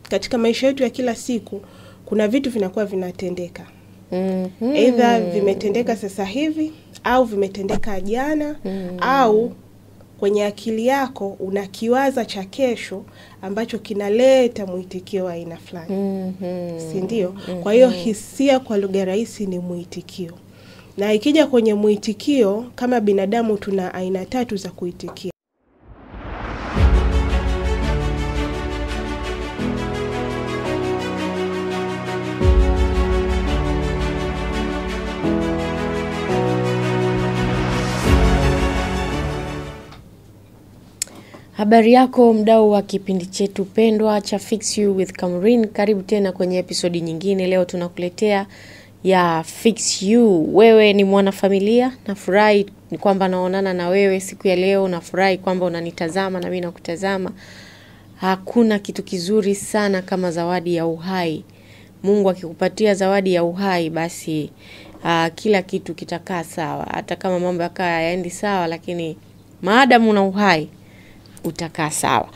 katika maisha yetu ya kila siku kuna vitu vinakuwa vinatendeka. Either vimetendeka sasa hivi au vimetendeka jana, au kwenye akili yako unakiwaza cha kesho ambacho kinaleta mwitikio wa aina fulani. Si ndio? Kwa hiyo hisia kwa lugha rahisi ni mwitikio. Na ikija kwenye mwitikio, kama binadamu tuna aina 3 za kuitikia. Habari yako mdau wa kipindi chetu pendwa cha Fix You with Kamrin. Karibu tena kwenye episodi nyingine. Leo tunakuletea ya Fix You. Wewe ni mwanafamilia, nafurahi ni kwamba naonana na wewe siku ya leo, nafurahi kwamba unanitazama na mimi nakutazama. Hakuna kitu kizuri sana kama zawadi ya uhai. Mungu akikupatia zawadi ya uhai, basi kila kitu kitakaa sawa. Hata kama mambo yakaa hayaendi sawa, lakini maadamu una uhai utakaa sawa.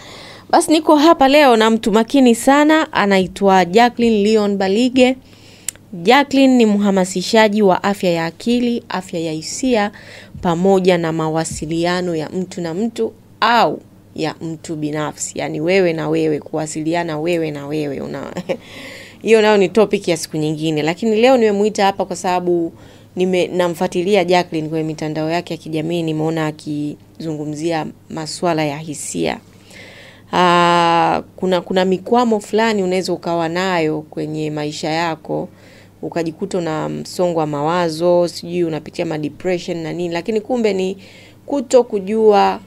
Basi niko hapa leo na mtu makini sana, anaitwa Jacqueline Leon Balige. Jacqueline ni mhamasishaji wa afya ya akili, afya ya hisia, pamoja na mawasiliano ya mtu na mtu au ya mtu binafsi. Yani wewe na wewe, kuwasiliana wewe na wewe. Hiyo nayo ni topic ya siku nyingine. Lakini leo nimemuita hapa kwa sababu namfuatilia Jacqueline kwenye mitandao yake ya kijamii. Nimeona akizungumzia masuala ya hisia. Kuna mikwamo fulani unaweza ukawa nayo kwenye maisha yako, ukajikuta na msongo wa mawazo, sijui unapitia depression na nini, lakini kumbe ni kuto kujua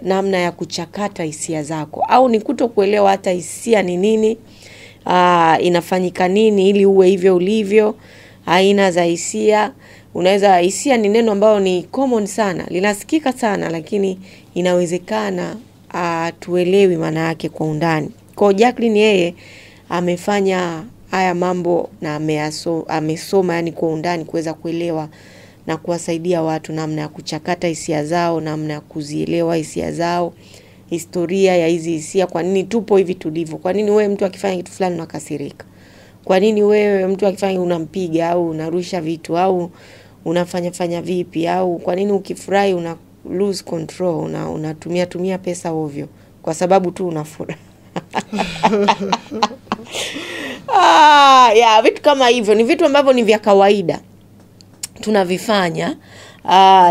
namna ya kuchakata hisia zako, au ni kuto kuelewa hata hisia ni nini, inafanyika nini ili uwe hivyo ulivyo. Aina za hisia, hisia ni neno ambalo ni common sana, linasikika sana, lakini inawezekana tuelewi maana yake kwa undani. Kwa Jacqueline yeye amefanya haya mambo na amesoma yani kwa undani kuweza kuelewa na kuwasaidia watu namna ya kuchakata hisia zao, namna ya kuzielewa hisia zao, historia ya hizi hisia, kwa nini tupo hivi tulivyo, kwa nini wewe mtu akifanya kitu fulani unakasirika, kwa nini wewe mtu akifanya unampiga au unarusha vitu au unafanya vipi, au kwa nini ukifurahi una lose control, unatumia pesa ovyo kwa sababu tu unafurahi. Vitu kama hivyo ni vitu ambavyo ni vya kawaida tunavifanya,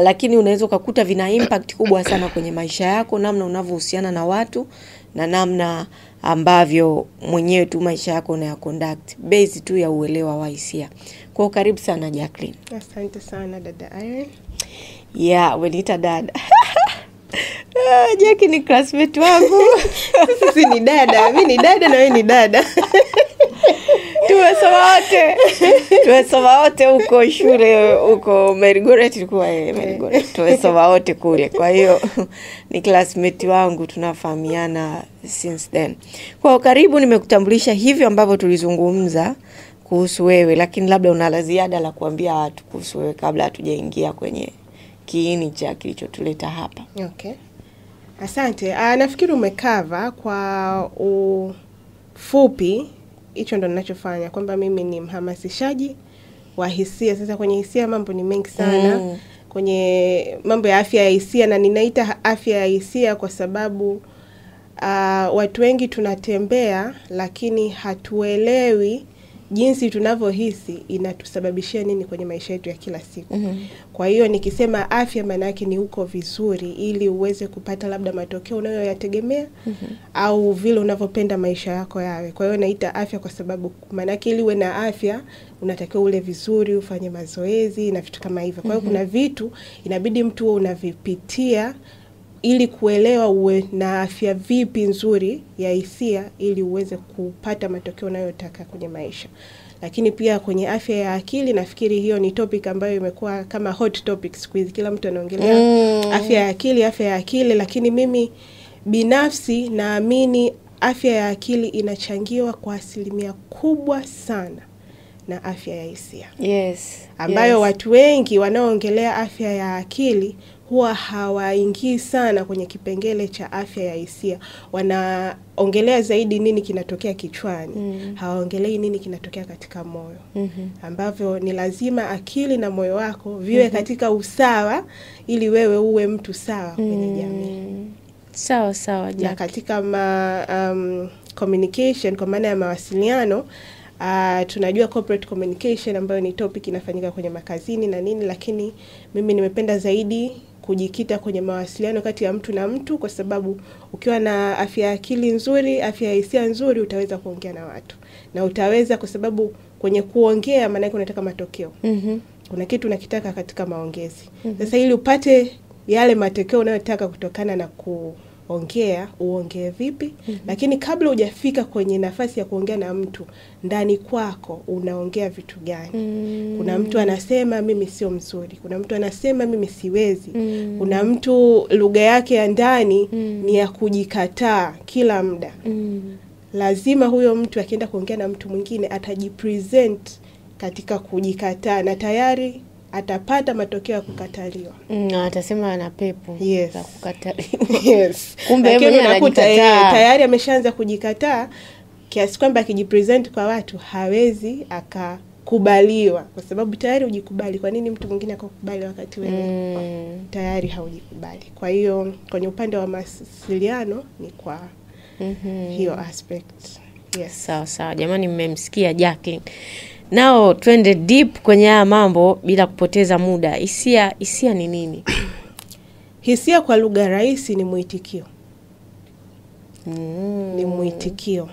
lakini unaweza kukuta vina impact kubwa sana kwenye maisha yako, namna unavyohusiana na watu na namna ambavyo mwenyewe tu maisha yako unayaconduct base tu ya uelewa wa hisia. Kwa karibu sana Jacqueline. Asante sana dada Irene. Wenita dada. Jackie ni classmate wangu. Sisi ni dada, mimi ni dada na wewe ni dada. Tumesoma wote huko shule huko Merigore, tulikuwa Merigore. Tumesoma wote kule. Kwa hiyo ni classmate wangu, tunafahamiana since then. Kwa karibu, nimekutambulisha hivyo ambavyo tulizungumza kuhusu wewe, lakini labda una la ziada la kuambia watu kuhusu wewe kabla hatujaingia kwenye kiini cha kilichotuleta hapa. Okay. Asante. Nafikiri umekava kwa ufupi hicho ndo ninachofanya, kwamba mimi ni mhamasishaji wa hisia. Sasa kwenye hisia mambo ni mengi sana. Kwenye mambo ya afya ya hisia, na ninaita afya ya hisia kwa sababu watu wengi tunatembea lakini hatuelewi jinsi tunavyohisi inatusababishia nini kwenye maisha yetu ya kila siku. Kwa hiyo nikisema afya, maana yake ni uko vizuri ili uweze kupata labda matokeo unayoyategemea au vile unavyopenda maisha yako yawe. Kwa hiyo naita afya kwa sababu maana yake ili uwe na afya unatakiwa ule vizuri, ufanye mazoezi na vitu kama hivyo. Kwa hiyo kuna vitu inabidi mtu unavipitia ili kuelewa uwe na afya vipi nzuri ya hisia ili uweze kupata matokeo unayotaka kwenye maisha. Lakini pia kwenye afya ya akili, nafikiri hiyo ni topic ambayo imekuwa kama hot topic siku hizi, kila mtu anaongelea afya ya akili, lakini mimi binafsi naamini afya ya akili inachangiwa kwa 1% kubwa sana na afya ya hisia. Yes. Ambayo watu wengi wanaoongelea afya ya akili huwa hawaingii sana kwenye kipengele cha afya ya hisia. Wanaongelea zaidi nini kinatokea kichwani. Hawaongelei nini kinatokea katika moyo. Ambavyo ni lazima akili na moyo wako viwe katika usawa ili wewe uwe mtu sawa kwenye jamii. Sawa Jack. Na katika communication, kwa maana ya mawasiliano, tunajua corporate communication ambayo ni topic inafanyika kwenye makazini na nini, lakini mimi nimependa zaidi kujikita kwenye mawasiliano kati ya mtu na mtu, kwa sababu ukiwa na afya ya akili nzuri, afya ya hisia nzuri, utaweza kuongea na watu. Na utaweza, kwa sababu kwenye kuongea maana yake unataka matokeo. Kuna kitu unakitaka katika maongezi. Sasa ili upate yale matokeo unayotaka kutokana na kuongea, uongee vipi? Lakini kabla hujafika kwenye nafasi ya kuongea na mtu, ndani kwako unaongea vitu gani? Kuna mtu anasema mimi sio mzuri. Kuna mtu anasema mimi siwezi. Kuna mtu lugha yake ya ndani ni ya kujikataa kila muda. Lazima huyo mtu akienda kuongea na mtu mwingine atajipresent katika kujikataa, na tayari atapata matokeo ya kukataliwa. Atasema ana pepo za kukataliwa. Yes. Kumbe yeye mwenyewe anajikataa. Tayari ameshaanza kujikataa kiasi kwamba akijipresent kwa watu hawezi akakubaliwa, kwa sababu tayari hujikubali. Kwa nini mtu mwingine akakubali wakati wewe tayari haujikubali? Kwa hiyo kwenye upande wa mawasiliano ni kwa hiyo aspect. Yes. Sawa. Jamani, mmemsikia Jacqueline. Nao twende deep kwenye haya mambo bila kupoteza muda. Hisia ni nini? Hisia kwa lugha rahisi ni mwitikio. Ni mwitikio.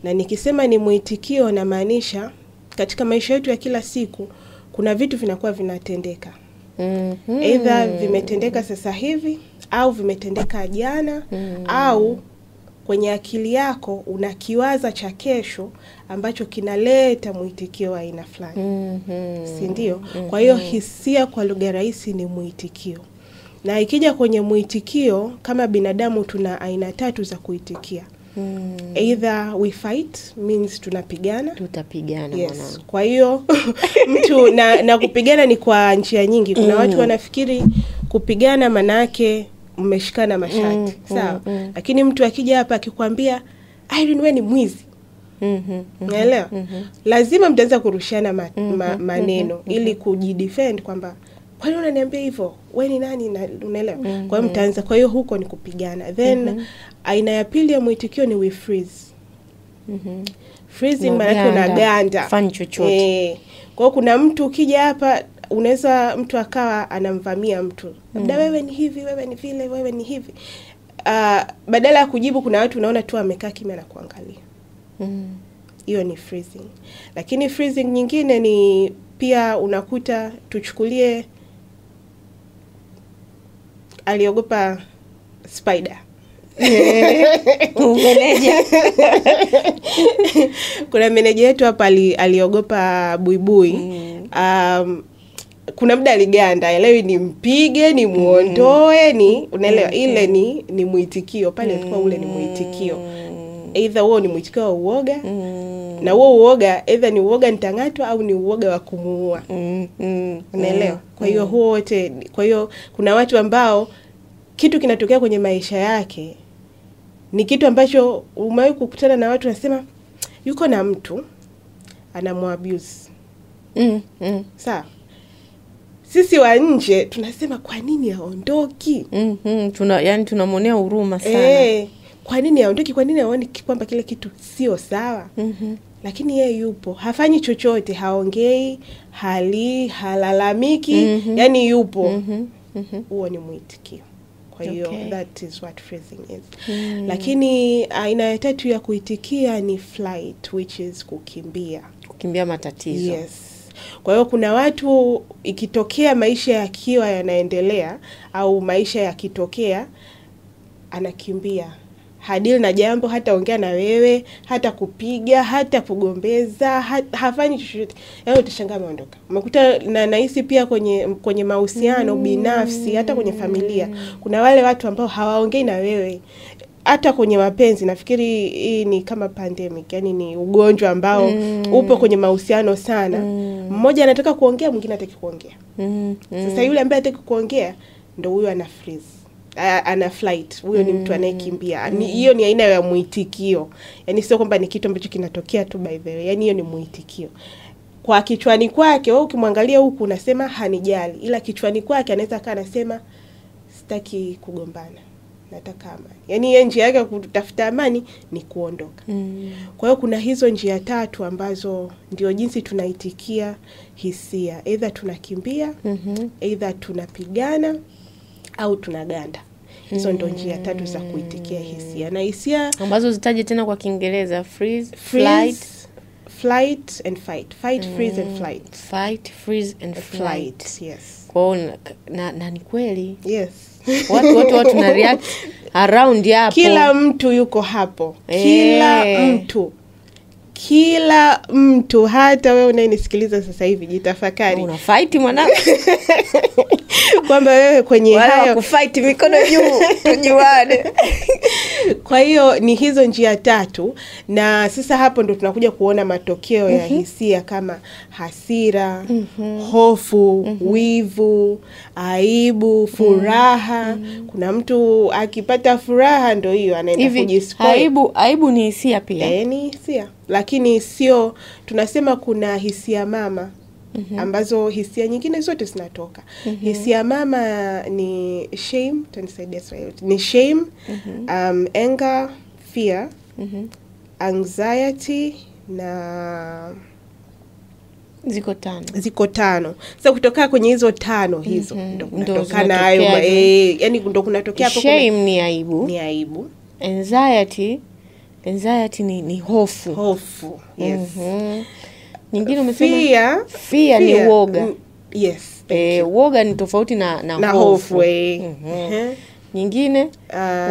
Na nikisema ni mwitikio na maanisha katika maisha yetu ya kila siku kuna vitu vinakuwa vinatendeka. Either vimetendeka sasa hivi au vimetendeka jana, au kwenye akili yako unakiwaza cha kesho ambacho kinaleta mwitikio wa aina fulani. Si ndio? Kwa hiyo hisia kwa lugha rahisi ni mwitikio. Na ikija kwenye mwitikio, kama binadamu tuna aina 3 za kuitikia. Either we fight, means tunapigana. Tutapigana mwanangu. Kwa hiyo mtu na kupigana ni kwa njia nyingi. Kuna watu wanafikiri kupigana maana yake mmeshikana mashati. Sawa. Lakini mtu akija hapa akikwambia Irene wewe ni mwizi. Unaelewa? Lazima mtaanza kurushiana maneno ili kujidefend kwamba kwa nini unaniambia hivyo? Wewe ni nani? Unaelewa? Kwa hiyo mtaanza. Kwa hiyo huko ni kupigana. Then aina ya pili ya mwitikio ni we freeze. Freezing maana yake unaganda. Fanya chochote. Kwa hiyo kuna mtu ukija hapa unaweza mtu akawa anamvamia mtu. Labda wewe ni hivi, wewe ni vile, wewe ni hivi. Badala ya kujibu kuna watu unaona tu amekaa kimya na kuangalia. Hiyo ni freezing. Lakini freezing nyingine ni pia unakuta, tuchukulie aliogopa spider. Meneja. Kuna meneja yetu hapa aliogopa buibui. Kuna muda aliganda, elewi ni mpige, ni muondoe, ni unaelewa, ile ni mwitikio pale, kwa ule ni mwitikio. Either huo ni mwitikio wa uoga, na huo uoga either ni uoga nitangatwa au ni uoga wa kumuua. Unaelewa? Kwa hiyo huo wote, kwa hiyo kuna watu ambao kitu kinatokea kwenye maisha yake ni kitu ambacho umewahi kukutana na watu nasema yuko na mtu anamuabuse. Sawa. Sisi wa nje tunasema kwa nini aondoki? Tunamonea huruma sana. Kwa nini aondoki? Kwa nini aone kwamba kile kitu sio sawa? Lakini yeye yupo, hafanyi chochote, haongei, halalamiki, yani yupo. Huo ni mwitikio. Kwa hiyo that is what freezing is. Lakini aina ya 3 ya kuitikia ni flight, which is kukimbia matatizo. Yes. Kwa hiyo kuna watu ikitokea maisha yakiwa yanaendelea au maisha yakitokea anakimbia. Hadili na jambo, hata ongea na wewe, hata kupiga, hata kugombeza, hafanyi chochote. Yaani utashangaa ameondoka. Umekuta na nahisi pia kwenye mahusiano binafsi, hata kwenye familia. Kuna wale watu ambao hawaongei na wewe. Hata kwenye mapenzi, nafikiri hii ni kama pandemic, yani ni ugonjwa ambao upo kwenye mahusiano sana. Mmoja anataka kuongea, mwingine hataki kuongea. Sasa yule ambaye hataki kuongea ndo huyo ana freeze, ana flight. Huyo ni mtu anayekimbia. Hiyo ni aina ya muitikio. Yaani sio kwamba ni kitu ambacho kinatokea tu by the way. Yaani hiyo ni muitikio. Kwa kichwani kwake, wewe ukimwangalia huku unasema hanijali, ila kichwani kwake anaweza kaa anasema sitaki kugombana, nataka amani. Yaani yeye njia yake ya kutafuta amani ni kuondoka. Kwa hiyo kuna hizo njia tatu ambazo ndio jinsi tunaitikia hisia. Either tunakimbia, either tunapigana, au tunaganda. Hizo ndio njia tatu za kuitikia hisia. Na hisia ambazo zitaje tena kwa Kiingereza: freeze, flight and fight. Fight, freeze and flight. Fight, freeze and flight. Yes. Kwa na ni kweli. Yes. Watu tuna react around hapo. Kila mtu yuko hapo. Kila mtu, hata wewe unayenisikiliza sasa hivi, jitafakari. Una fight mwanangu. Kwamba wewe kwenye hayo kufight mikono juu tujuane. Kwa hiyo ni hizo njia tatu, na sasa hapo ndo tunakuja kuona matokeo ya hisia kama hasira, hofu, wivu, aibu, furaha. Kuna mtu akipata furaha ndo hiyo anaenda kujispoil. Aibu ni hisia pia. Ni hisia. Lakini sio, tunasema kuna hisia mama ambazo hisia nyingine zote zinatoka. Hisia mama ni shame, tunisaidia Swahili. Ni shame, anger, fear, anxiety na ziko tano. Sasa kutoka kwenye hizo tano hizo ndo kunatokana hayo, yani ndo kunatokea hapo. Shame ni aibu. Ni aibu. Anxiety ni hofu. Yes. Nyingine umesema fear ni woga. Yes. Woga ni tofauti na hofu. Nyingine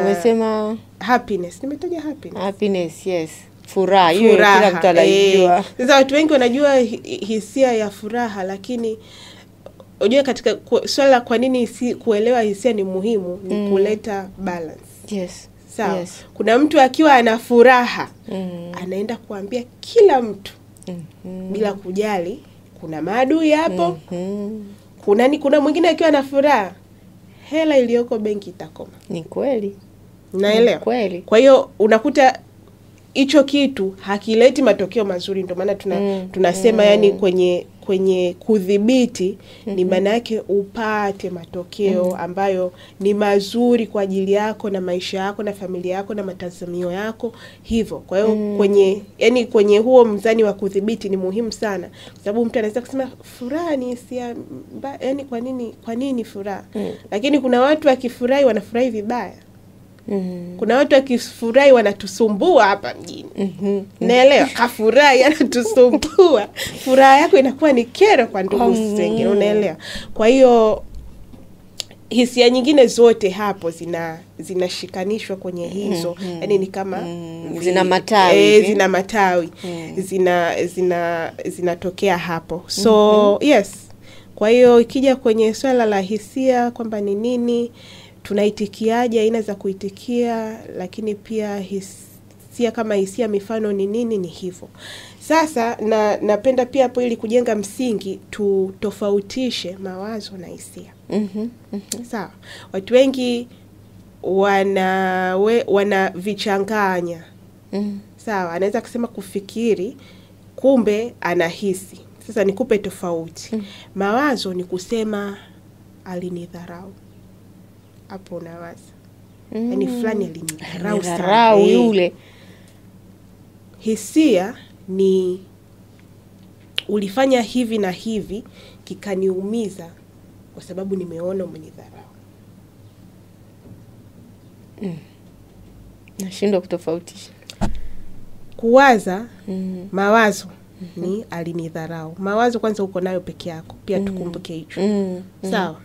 umesema happiness. Nimetaja happiness, yes. Furaha, hiyo kila mtu anajua. Sasa watu wengi wanajua hisia ya furaha, lakini unajua katika swala kwa nini kuelewa hisia ni muhimu ni kuleta balance. Yes. Sawa. Yes. Kuna mtu akiwa ana furaha anaenda kuambia kila mtu bila kujali kuna maadui hapo. Kuna mwingine akiwa ana furaha, hela iliyoko benki itakoma. Ni kweli. Naelewa. Kweli. Kwa hiyo unakuta hicho kitu hakileti matokeo mazuri, ndio maana tunasema yani kwenye kudhibiti ni maana yake upate matokeo ambayo ni mazuri kwa ajili yako na maisha yako na familia yako na matazamio yako hivyo. Kwa hiyo kwenye huo mzani wa kudhibiti ni muhimu sana, kwa sababu mtu anaweza kusema furaha ni hisia, yani kwa nini furaha? Lakini kuna watu wakifurahi wanafurahi vibaya. Kuna watu wakifurahi wanatusumbua hapa mjini. Naelewa, kafurahi anatusumbua. Furaha yako inakuwa ni kero kwa ndugu wengine, unaelewa? Kwa hiyo hisia nyingine zote hapo zinashikanishwa kwenye hizo. Yaani ni kama zina matawi. Zina matawi. Zinatokea hapo. So, yes. Kwa hiyo ikija kwenye swala la hisia kwamba ni nini, tunaitikiaje, aina za kuitikia, lakini pia hisia kama hisia mifano ni nini, ni hivyo. Sasa napenda pia hapo ili kujenga msingi tutofautishe mawazo na hisia. Sawa. Watu wengi wanavichanganya. Sawa, anaweza kusema kufikiri kumbe anahisi. Sasa nikupe tofauti. Mawazo ni kusema alinidharau. Hapo unawaza. Yaani fulani alinidharau yule. Hisia ni ulifanya hivi na hivi kikaniumiza kwa sababu nimeona umenidharau. Nashindwa kutofautisha. Kuwaza mawazo ni alinidharau. Mawazo kwanza uko nayo peke yako. Pia tukumbuke hicho. Sawa.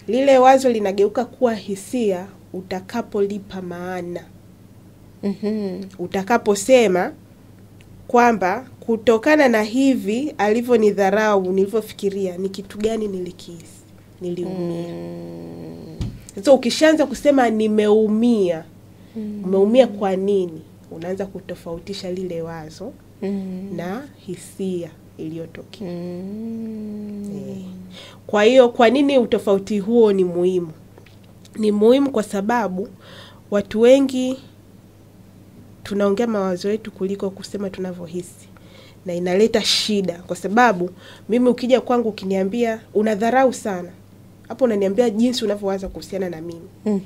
Lile wazo linageuka kuwa hisia utakapolipa maana. Utakaposema kwamba kutokana na hivi alivyonidharau, nilivyofikiria, ni kitu gani nilikihisi, niliumia. So ukishaanza kusema nimeumia, umeumia kwa nini? unaanza kutofautisha lile wazo na hisia iliyotokea. Kwa hiyo kwa nini utofauti huo ni muhimu? Ni muhimu kwa sababu watu wengi tunaongea mawazo yetu kuliko kusema tunavyohisi, na inaleta shida kwa sababu mimi ukija kwangu ukiniambia unadharau sana, hapo unaniambia jinsi unavyowaza kuhusiana na mimi.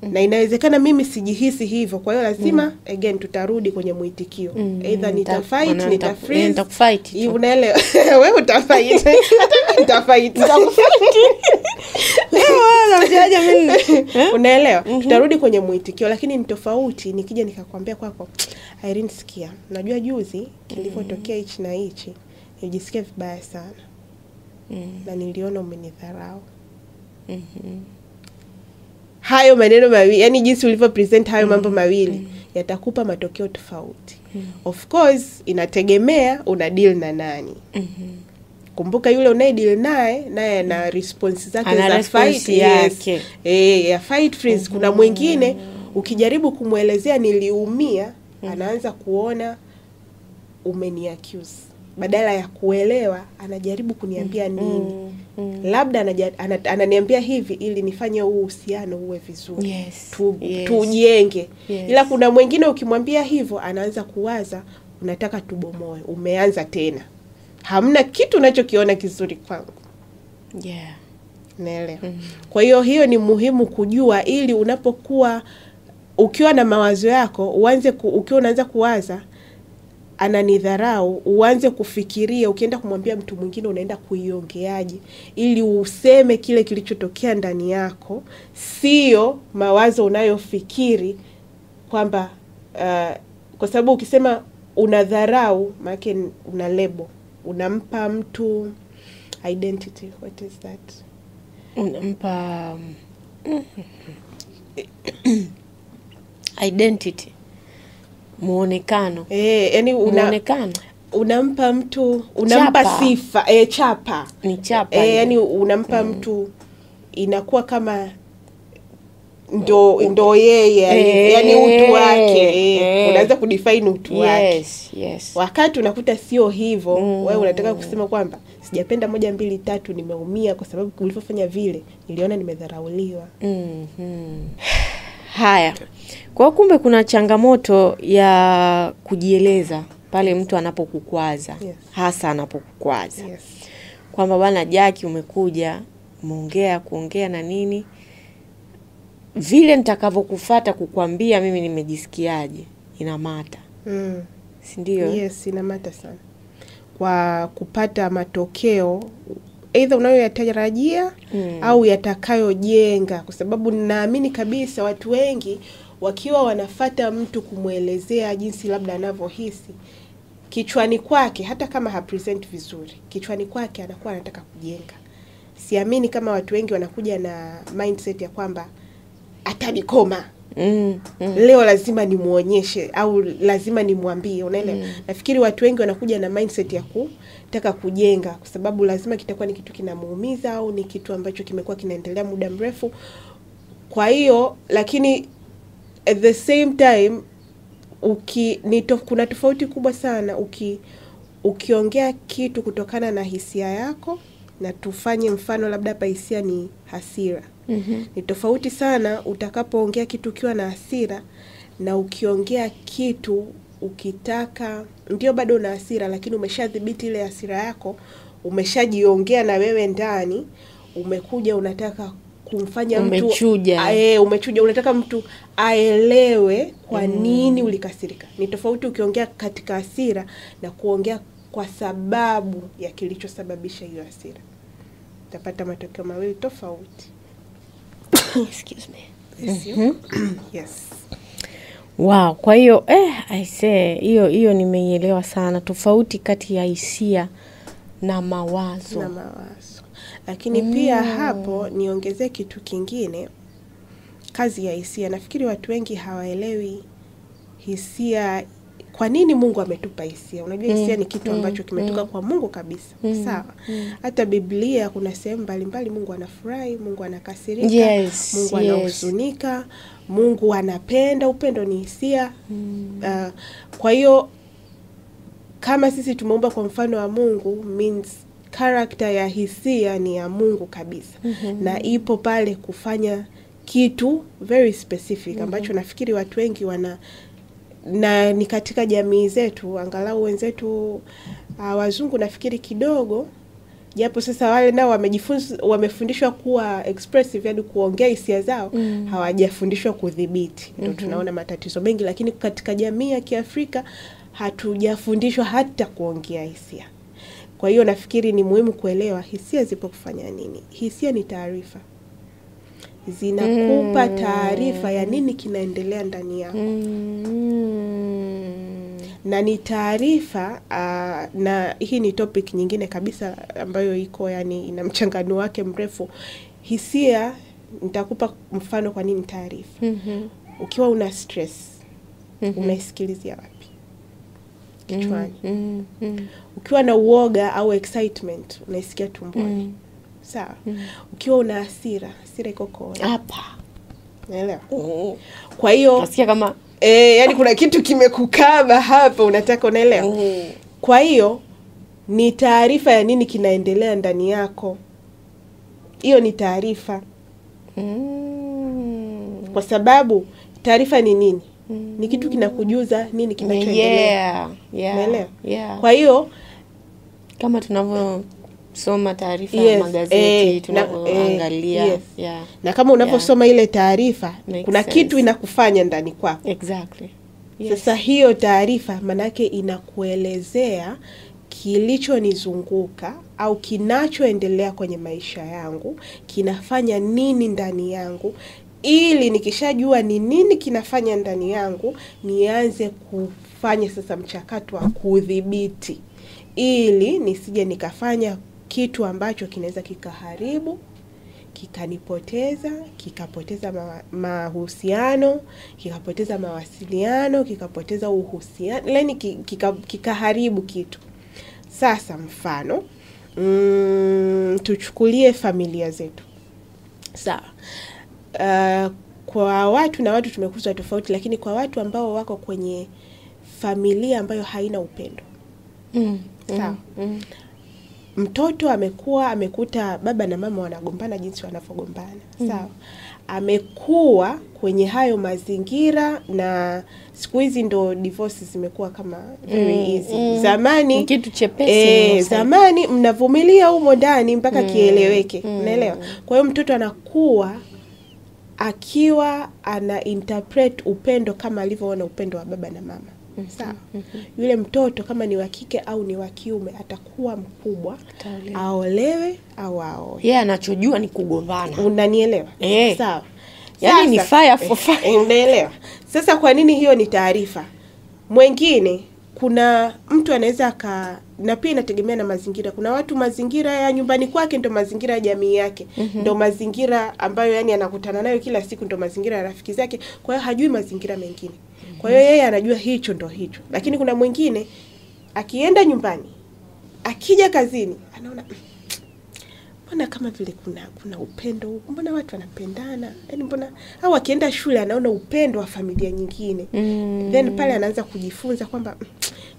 Na inawezekana mimi sijihisi hivyo, kwa hiyo lazima again tutarudi kwenye muitikio. Either nitafight, nitafreeze, nitakufight. Unaelewa? Wewe utafight. Hata mimi nitafight. Unaelewa? Tutarudi kwenye muitikio, lakini ni tofauti nikija nikakwambia kwako, Irene sikia, najua juzi kilivyotokea hichi na hichi, nilijisikia vibaya sana. Na niliona umenidharau. Hayo maneno mawili, yani jinsi ulivyo present hayo mambo mawili yatakupa matokeo tofauti. Of course inategemea una deal na nani. Kumbuka yule unaye deal naye na response zake za fight yake. Ya fight freeze. Kuna mwingine ukijaribu kumuelezea niliumia, anaanza kuona umeniaccuse. Badala ya kuelewa anajaribu kuniambia nini. Labda ananiambia hivi ili nifanye huu uhusiano uwe vizuri. Tujenge. Ila kuna mwingine ukimwambia hivyo anaanza kuwaza unataka tubomoe. Umeanza tena. Hamna kitu unachokiona kizuri kwangu. Naelewa. Kwa hiyo ni muhimu kujua, ili unapokuwa ukiwa na mawazo yako ukiwa unaanza kuwaza ananidharau, uanze kufikiria ukienda kumwambia mtu mwingine unaenda kuiongeaje, ili useme kile kilichotokea ndani yako, sio mawazo unayofikiri kwamba kwa sababu ukisema unadharau maana una label, unampa mtu identity. What is that? Unampa identity, muonekano. Yani muonekano. Unampa mtu, unampa chapa. Sifa, chapa. Ni chapa. Yani unampa mtu, inakuwa kama ndo yeye, yani utu wake. Unaanza kudefine utu wake. Wakati unakuta sio hivyo, wewe unataka kusema kwamba sijapenda 1 2 3, nimeumia kwa sababu ulivyofanya vile, niliona nimedharauliwa. Haya. Kwa kumbe kuna changamoto ya kujieleza pale mtu anapokukwaza. Hasa anapokukwaza. Kwamba bwana Jackie umekuja, kuongea na nini? Vile nitakavyokufuata kukwambia mimi nimejisikiaje, inamata. Si ndio? Yes, inamata sana. Kwa kupata matokeo either unayoyatarajia au yatakayojenga, kwa sababu ninaamini kabisa watu wengi wakiwa wanafata mtu kumuelezea jinsi labda anavyohisi, kichwani kwake, hata kama hapresent vizuri, kichwani kwake anakuwa anataka kujenga. Siamini kama watu wengi wanakuja na mindset ya kwamba atanikoma. Leo lazima nimuonyeshe au lazima nimwambie, unaelewa? Nafikiri watu wengi wanakuja na mindset ya kutaka kujenga, kwa sababu lazima kitakuwa ni kitu kinamuumiza au ni kitu ambacho kimekuwa kinaendelea muda mrefu. Kwa hiyo lakini at the same time kuna tofauti kubwa sana ukiongea kitu kutokana na hisia yako, na tufanye mfano labda hapa hisia ni hasira. Ni tofauti sana utakapoongea kitu ukiwa na hasira na ukiongea kitu ukitaka, ndio bado una hasira lakini umeshadhibiti ile hasira yako, umeshajiongea na wewe ndani, umekuja unataka kumfanya umechuja, unataka mtu aelewe kwa nini ulikasirika. Ni tofauti ukiongea katika hasira na kuongea kwa sababu ya kilichosababisha hiyo hasira. Utapata matokeo mawili tofauti. Excuse me. Yes. Wow, kwa hiyo I say hiyo nimeielewa sana, tofauti kati ya hisia na mawazo. Lakini pia hapo niongezee kitu kingine, kazi ya hisia. Nafikiri watu wengi hawaelewi hisia kwa nini Mungu ametupa hisia. Unajua hisia ni kitu ambacho kimetoka kwa Mungu kabisa. Sawa. Hata Biblia kuna sehemu mbalimbali Mungu anafurahi, Mungu anakasirika, Mungu anahuzunika, Mungu anapenda. Upendo ni hisia. Kwa hiyo kama sisi tumeumba kwa mfano wa Mungu, means character ya hisia ni ya Mungu kabisa. Na ipo pale kufanya kitu very specific ambacho nafikiri watu wengi na ni katika jamii zetu, angalau wenzetu wazungu nafikiri kidogo, japo sasa wale nao wamefundishwa kuwa expressive, yani kuongea hisia zao, hawajafundishwa kudhibiti. Ndio tunaona matatizo mengi, lakini katika jamii ya Kiafrika hatujafundishwa hata kuongea hisia. Kwa hiyo nafikiri ni muhimu kuelewa hisia zipo kufanya nini. Hisia ni taarifa. Zinakupa taarifa ya nini kinaendelea ndani yako. Na ni taarifa, na hii ni topic nyingine kabisa ambayo iko yani ina mchangano wake mrefu. Hisia, nitakupa mfano kwa nini taarifa. Ukiwa una stress, unaisikilizia wapi? Kichwani. Ukiwa na uoga au excitement, unaisikia tumboni. Sawa. Ukiwa una hasira iko kooni. Hapa. Naelewa. Kwa hiyo nasikia kama yani kuna kitu kimekukaba hapa, unataka, unaelewa. Kwa hiyo ni taarifa ya nini kinaendelea ndani yako. Hiyo ni taarifa. Kwa sababu taarifa ni nini? Ni kitu kinakujuza nini kinachoendelea. Yeah. Kwa hiyo kama tunavyosoma taarifa ya magazeti, tunavyoangalia. Na kama unavyosoma ile taarifa, kuna sense. Kitu inakufanya ndani kwako. Exactly. Sasa hiyo taarifa manake inakuelezea kilichonizunguka au kinachoendelea kwenye maisha yangu, kinafanya nini ndani yangu, ili nikishajua ni nini kinafanya ndani yangu, nianze kufanya sasa mchakato wa kudhibiti, ili nisije nikafanya kitu ambacho kinaweza kikaharibu, kikanipoteza, kikapoteza mahusiano, kikapoteza mawasiliano, kikapoteza uhusiano, yani kikaharibu kitu. Sasa mfano, tuchukulie familia zetu. Sawa. Kwa watu na watu tumekuzwa tofauti, lakini kwa watu ambao wako kwenye familia ambayo haina upendo. Sawa. Mtoto amekuta baba na mama wanagombana jinsi wanavyogombana. Sawa. Amekuwa kwenye hayo mazingira, na siku hizi ndo divorce zimekuwa kama very easy. Zamani kitu chepesi. Zamani mnavumilia humo ndani mpaka kieleweke. Unaelewa? Kwa hiyo mtoto anakuwa akiwa ana interpret upendo kama alivyoona upendo wa baba na mama. Sawa. Yule mtoto kama ni wa kike au ni wa kiume atakuwa mkubwa, aolewe au aoe. Anachojua ni kugombana. Unanielewa? Sawa. Yani ni fire for fire. Unaelewa? Sasa kwa nini hiyo ni taarifa? Mwingine, kuna mtu anaweza na pia inategemea na mazingira. Kuna watu mazingira ya nyumbani kwake ndo mazingira ya jamii yake. Ndo mazingira ambayo yani anakutana nayo kila siku, ndo mazingira ya rafiki zake. Kwa hiyo hajui mazingira mengine. Kwa hiyo yeye anajua hicho ndo hicho. Lakini kuna mwingine akienda nyumbani, akija kazini, anaona mbona kama vile kuna upendo, mbona watu wanapendana, yani mbona, au akienda shule anaona upendo wa familia nyingine. Then pale anaanza kujifunza kwamba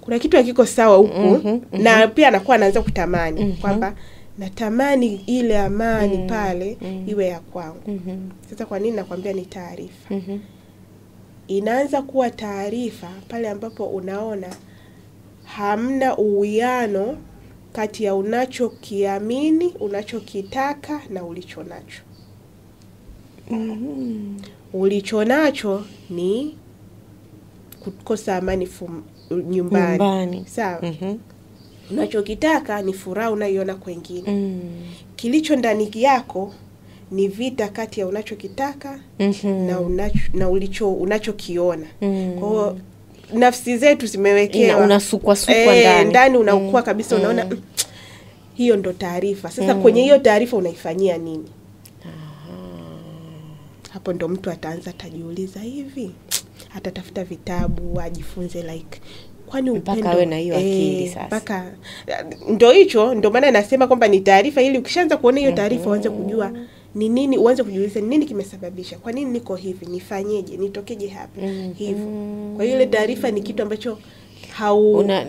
kuna kitu hakiko sawa huku. Na pia anakuwa anaanza kutamani kwamba natamani ile amani pale iwe ya kwangu. Sasa kwa nini nakwambia ni taarifa? Inaanza kuwa taarifa pale ambapo unaona hamna uwiano kati ya unachokiamini, unachokitaka na ulichonacho. Ulichonacho ni kukosa amani nyumbani. Sawa. Unachokitaka ni furaha unayoiona kwingine. Kilicho ndani yako ni vita kati ya unachokitaka na unachokiona. Kwa hiyo nafsi zetu zimewekewa unasukwa ndani unakuwa kabisa unaona hiyo ndo taarifa. Sasa kwenye hiyo taarifa unaifanyia nini? Hapo ndo mtu ataanza tajiuliza, hivi atatafuta vitabu, ajifunze like kwani mpaka upendo awe na hiyo akili sasa. Mpaka ndio hicho, ndio maana nasema kwamba ni taarifa, ili ukishaanza kuona hiyo taarifa uanze kujua ni nini, uanze kujiuliza nini kimesababisha, kwa nini niko hivi, nifanyeje, nitokeje hapa hivyo. Kwa hiyo ile taarifa ni kitu ambacho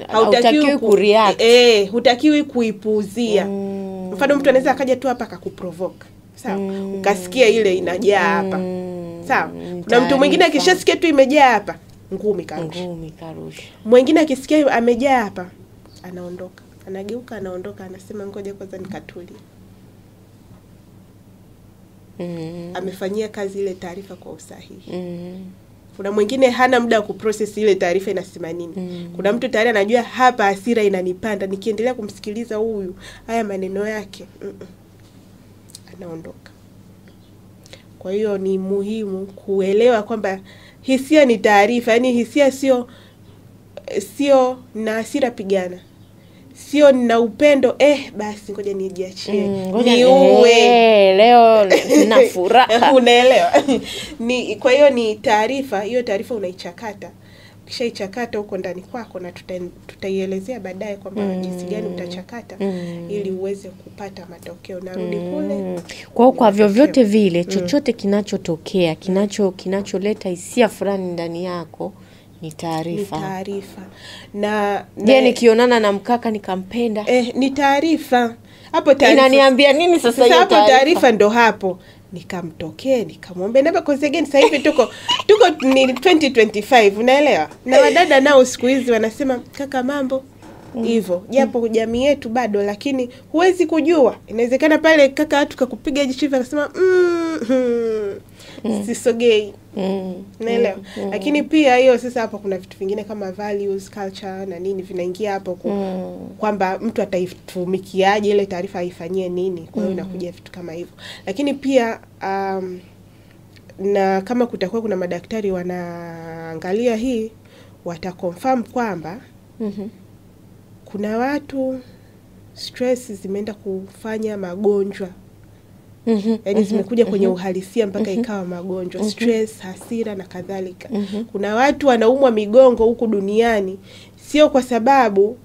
hautakiwi kureact, hutakiwi kuipuuzia. Mfano mtu anaweza akaja tu hapa akakuprovoke, sawa, ukasikia ile inajaa hapa, sawa. Kuna mtu mwingine akishasikia tu imejaa hapa, ngumi karusha. Mwingine akisikia amejaa hapa, anaondoka, anageuka, anaondoka, anasema ngoja kwanza nikatulie. Amefanyia kazi ile taarifa kwa usahihi. Kuna mwingine hana muda wa kuprocess ile taarifa inasema nini. Kuna mtu tayari anajua hapa hasira inanipanda, nikiendelea kumsikiliza huyu haya maneno yake, anaondoka. Kwa hiyo ni muhimu kuelewa kwamba hisia ni taarifa, yani hisia sio na hasira pigana. Sio na upendo basi ngoja nijiachie. Niue leo na furaha. Unaelewa? Kwa hiyo ni taarifa, hiyo taarifa unaichakata. Ukishaichakata huko ndani kwako, na tutaielezea baadaye kwamba jinsi gani utachakata ili uweze kupata matokeo. Narudi kule. Kwa vyovyote vile chochote kinachotokea, kinacholeta hisia fulani ndani yako ni taarifa. Ni taarifa. Na nikionana na mkaka nikampenda, ni taarifa. Hapo taarifa inaniambia nini sasa hiyo taarifa? Hapo taarifa ndo hapo. Nikamtokea, nikamwombe never cause again. Sasa hivi tuko ni 2025, unaelewa? Na wadada nao siku hizi wanasema kaka mambo hivyo, japo jamii yetu bado, lakini huwezi kujua. Inawezekana pale kaka watu kakupiga jichiva akasema sisogei. Naelewa. Lakini pia hiyo sasa hapo kuna vitu vingine kama values, culture na nini vinaingia hapo kwamba mtu ataitumikiaje ile taarifa, aifanyie nini. Kwa hiyo inakuja vitu kama hivyo. Lakini pia na kama kutakuwa kuna madaktari wanaangalia hii, wataconfirm kwamba kuna watu stress zimeenda kufanya magonjwa. Yaani zimekuja kwenye uhalisia mpaka ikawa magonjwa. Stress, hasira na kadhalika. Kuna watu wanaumwa migongo huku duniani sio kwa sababu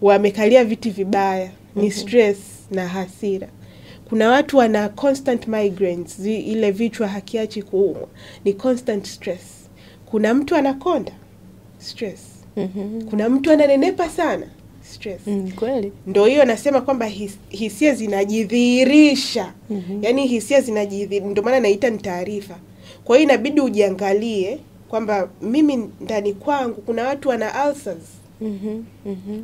wamekalia viti vibaya, ni stress na hasira. Kuna watu wana constant migraines, ile vichwa hakiachi kuumwa, ni constant stress. Kuna mtu anakonda, stress. Kuna mtu ananenepa sana, stress. Kweli. Ndio hiyo nasema kwamba hisia zinajidhihirisha. Yaani hisia zinajidhihirisha, ndio maana naita ni taarifa. Kwa hiyo inabidi ujiangalie kwamba mimi ndani kwangu kuna watu wana ulcers.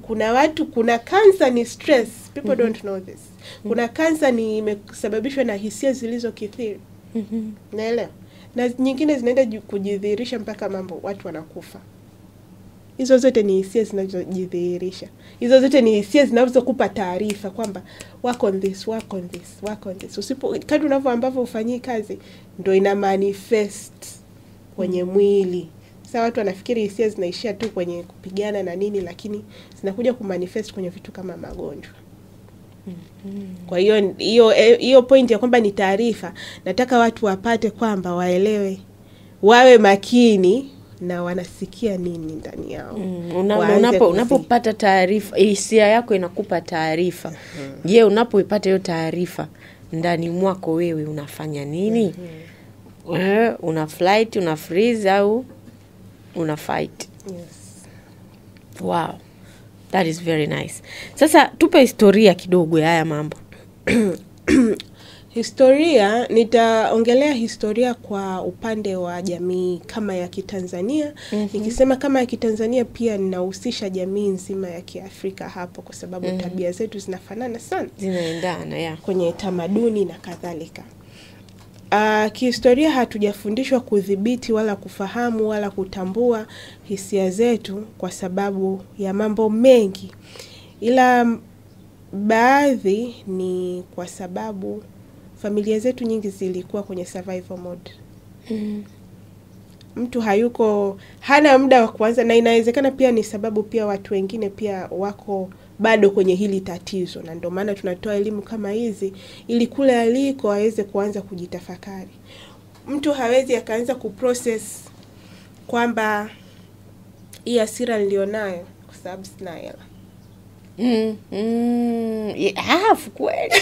Kuna watu, kuna cancer ni stress. People don't know this. Kuna cancer ni imesababishwa na hisia zilizokithiri. Naelewa. Na nyingine zinaenda kujidhihirisha mpaka watu wanakufa. Hizo zote ni hisia zinazojidhihirisha. Hizo zote ni hisia zinazokupa taarifa kwamba work on this. Kadri unavyoambavyo ufanyii kazi ndio ina manifest kwenye mwili. Sasa watu wanafikiri hisia zinaishia tu kwenye kupigana na nini, lakini zinakuja kumanifest kwenye vitu kama magonjwa. Kwa hiyo point ya kwamba ni taarifa, nataka watu wapate kwamba waelewe, wawe makini na wanasikia nini ndani yao. Unapopata taarifa, hisia yako inakupa taarifa. Je, unapoipata hiyo taarifa ndani mwako wewe unafanya nini? Una flight, una freeze au una fight? Yes. Wow. That is very nice. Sasa tupe historia kidogo ya haya mambo. Historia, nitaongelea historia kwa upande wa jamii kama ya Kitanzania. Nikisema kama ya Kitanzania pia ninahusisha jamii nzima ya Kiafrika hapo, kwa sababu tabia zetu zinafanana sana. Zinaendana, kwenye tamaduni na kadhalika. Kihistoria hatujafundishwa kudhibiti wala kufahamu wala kutambua hisia zetu kwa sababu ya mambo mengi. Ila baadhi ni kwa sababu familia zetu nyingi zilikuwa kwenye survival mode. Mtu hana muda wa kuanza, na inawezekana pia ni sababu pia watu wengine pia wako bado kwenye hili tatizo, na ndio maana tunatoa elimu kama hizi ili kule aliko aweze kuanza kujitafakari. Mtu hawezi akaanza kuprocess kwamba hii hasira nilionayo kwa sababu sina hela. Kweli.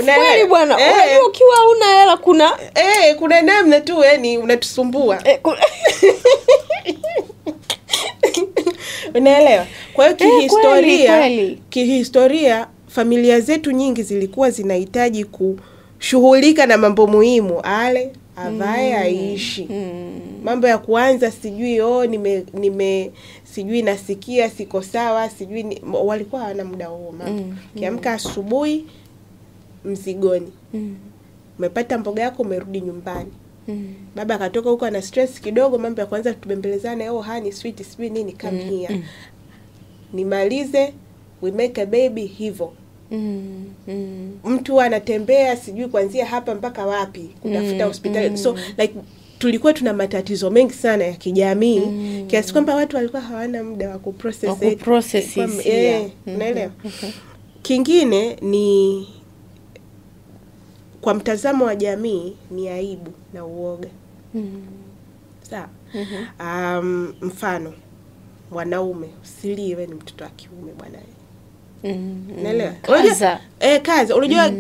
Kweli bwana. Unajua ukiwa huna hela kuna namna tu yani unatusumbua. Unaelewa? Kwa hiyo kihistoria familia zetu nyingi zilikuwa zinahitaji kushughulika na mambo muhimu, ale, avae, aishi. Mambo ya kuanza sijui sijui nasikia siko sawa, sijui walikuwa hawana muda huo mambo. Kiamka asubuhi mzigoni. Umepata mboga yako, umerudi nyumbani. Baba akatoka huko ana stress kidogo, mambo ya kwanza tubembelezane, honey sweet sweet nini, come here. Nimalize, we make a baby, hivyo. Mtu anatembea sijui kuanzia hapa mpaka wapi kutafuta hospitali. So like tulikuwa tuna matatizo mengi sana ya kijamii kiasi kwamba watu walikuwa hawana muda wa kuprocess unaelewa. Kingine ni kwa mtazamo wa jamii ni aibu na uoga. Sawa. Mfano, wanaume usiliwe ni mtoto wa kiume bwana. Naelewa. Kaza. Unajua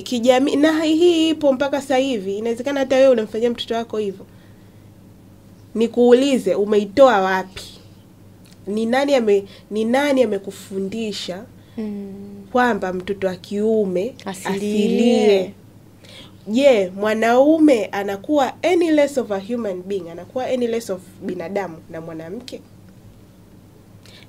kijamii na hii ipo mpaka sasa hivi. Inawezekana hata wewe unamfanyia mtoto wako hivyo. Nikuulize, umeitoa wapi? Ni nani amekufundisha kwamba mtoto wa kiume asilie? Je, mwanaume anakuwa any less of a human being, anakuwa any less of binadamu na mwanamke?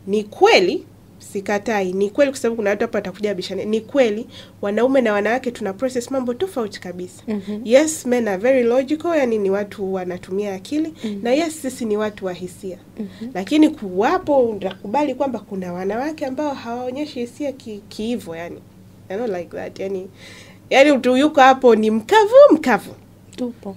Ni kweli, sikatai, ni kweli, kwa sababu kuna watu hapa watakuja bishana. Ni kweli wanaume na wanawake tuna process mambo tofauti kabisa. Yes, men are very logical, yani ni watu wanatumia akili, na yes, sisi ni watu wa hisia. Lakini kuwapo unakubali kwamba kuna wanawake ambao hawaonyeshi hisia hivyo, yani I don't like that. Yani mtu yuko hapo ni mkavu tupo.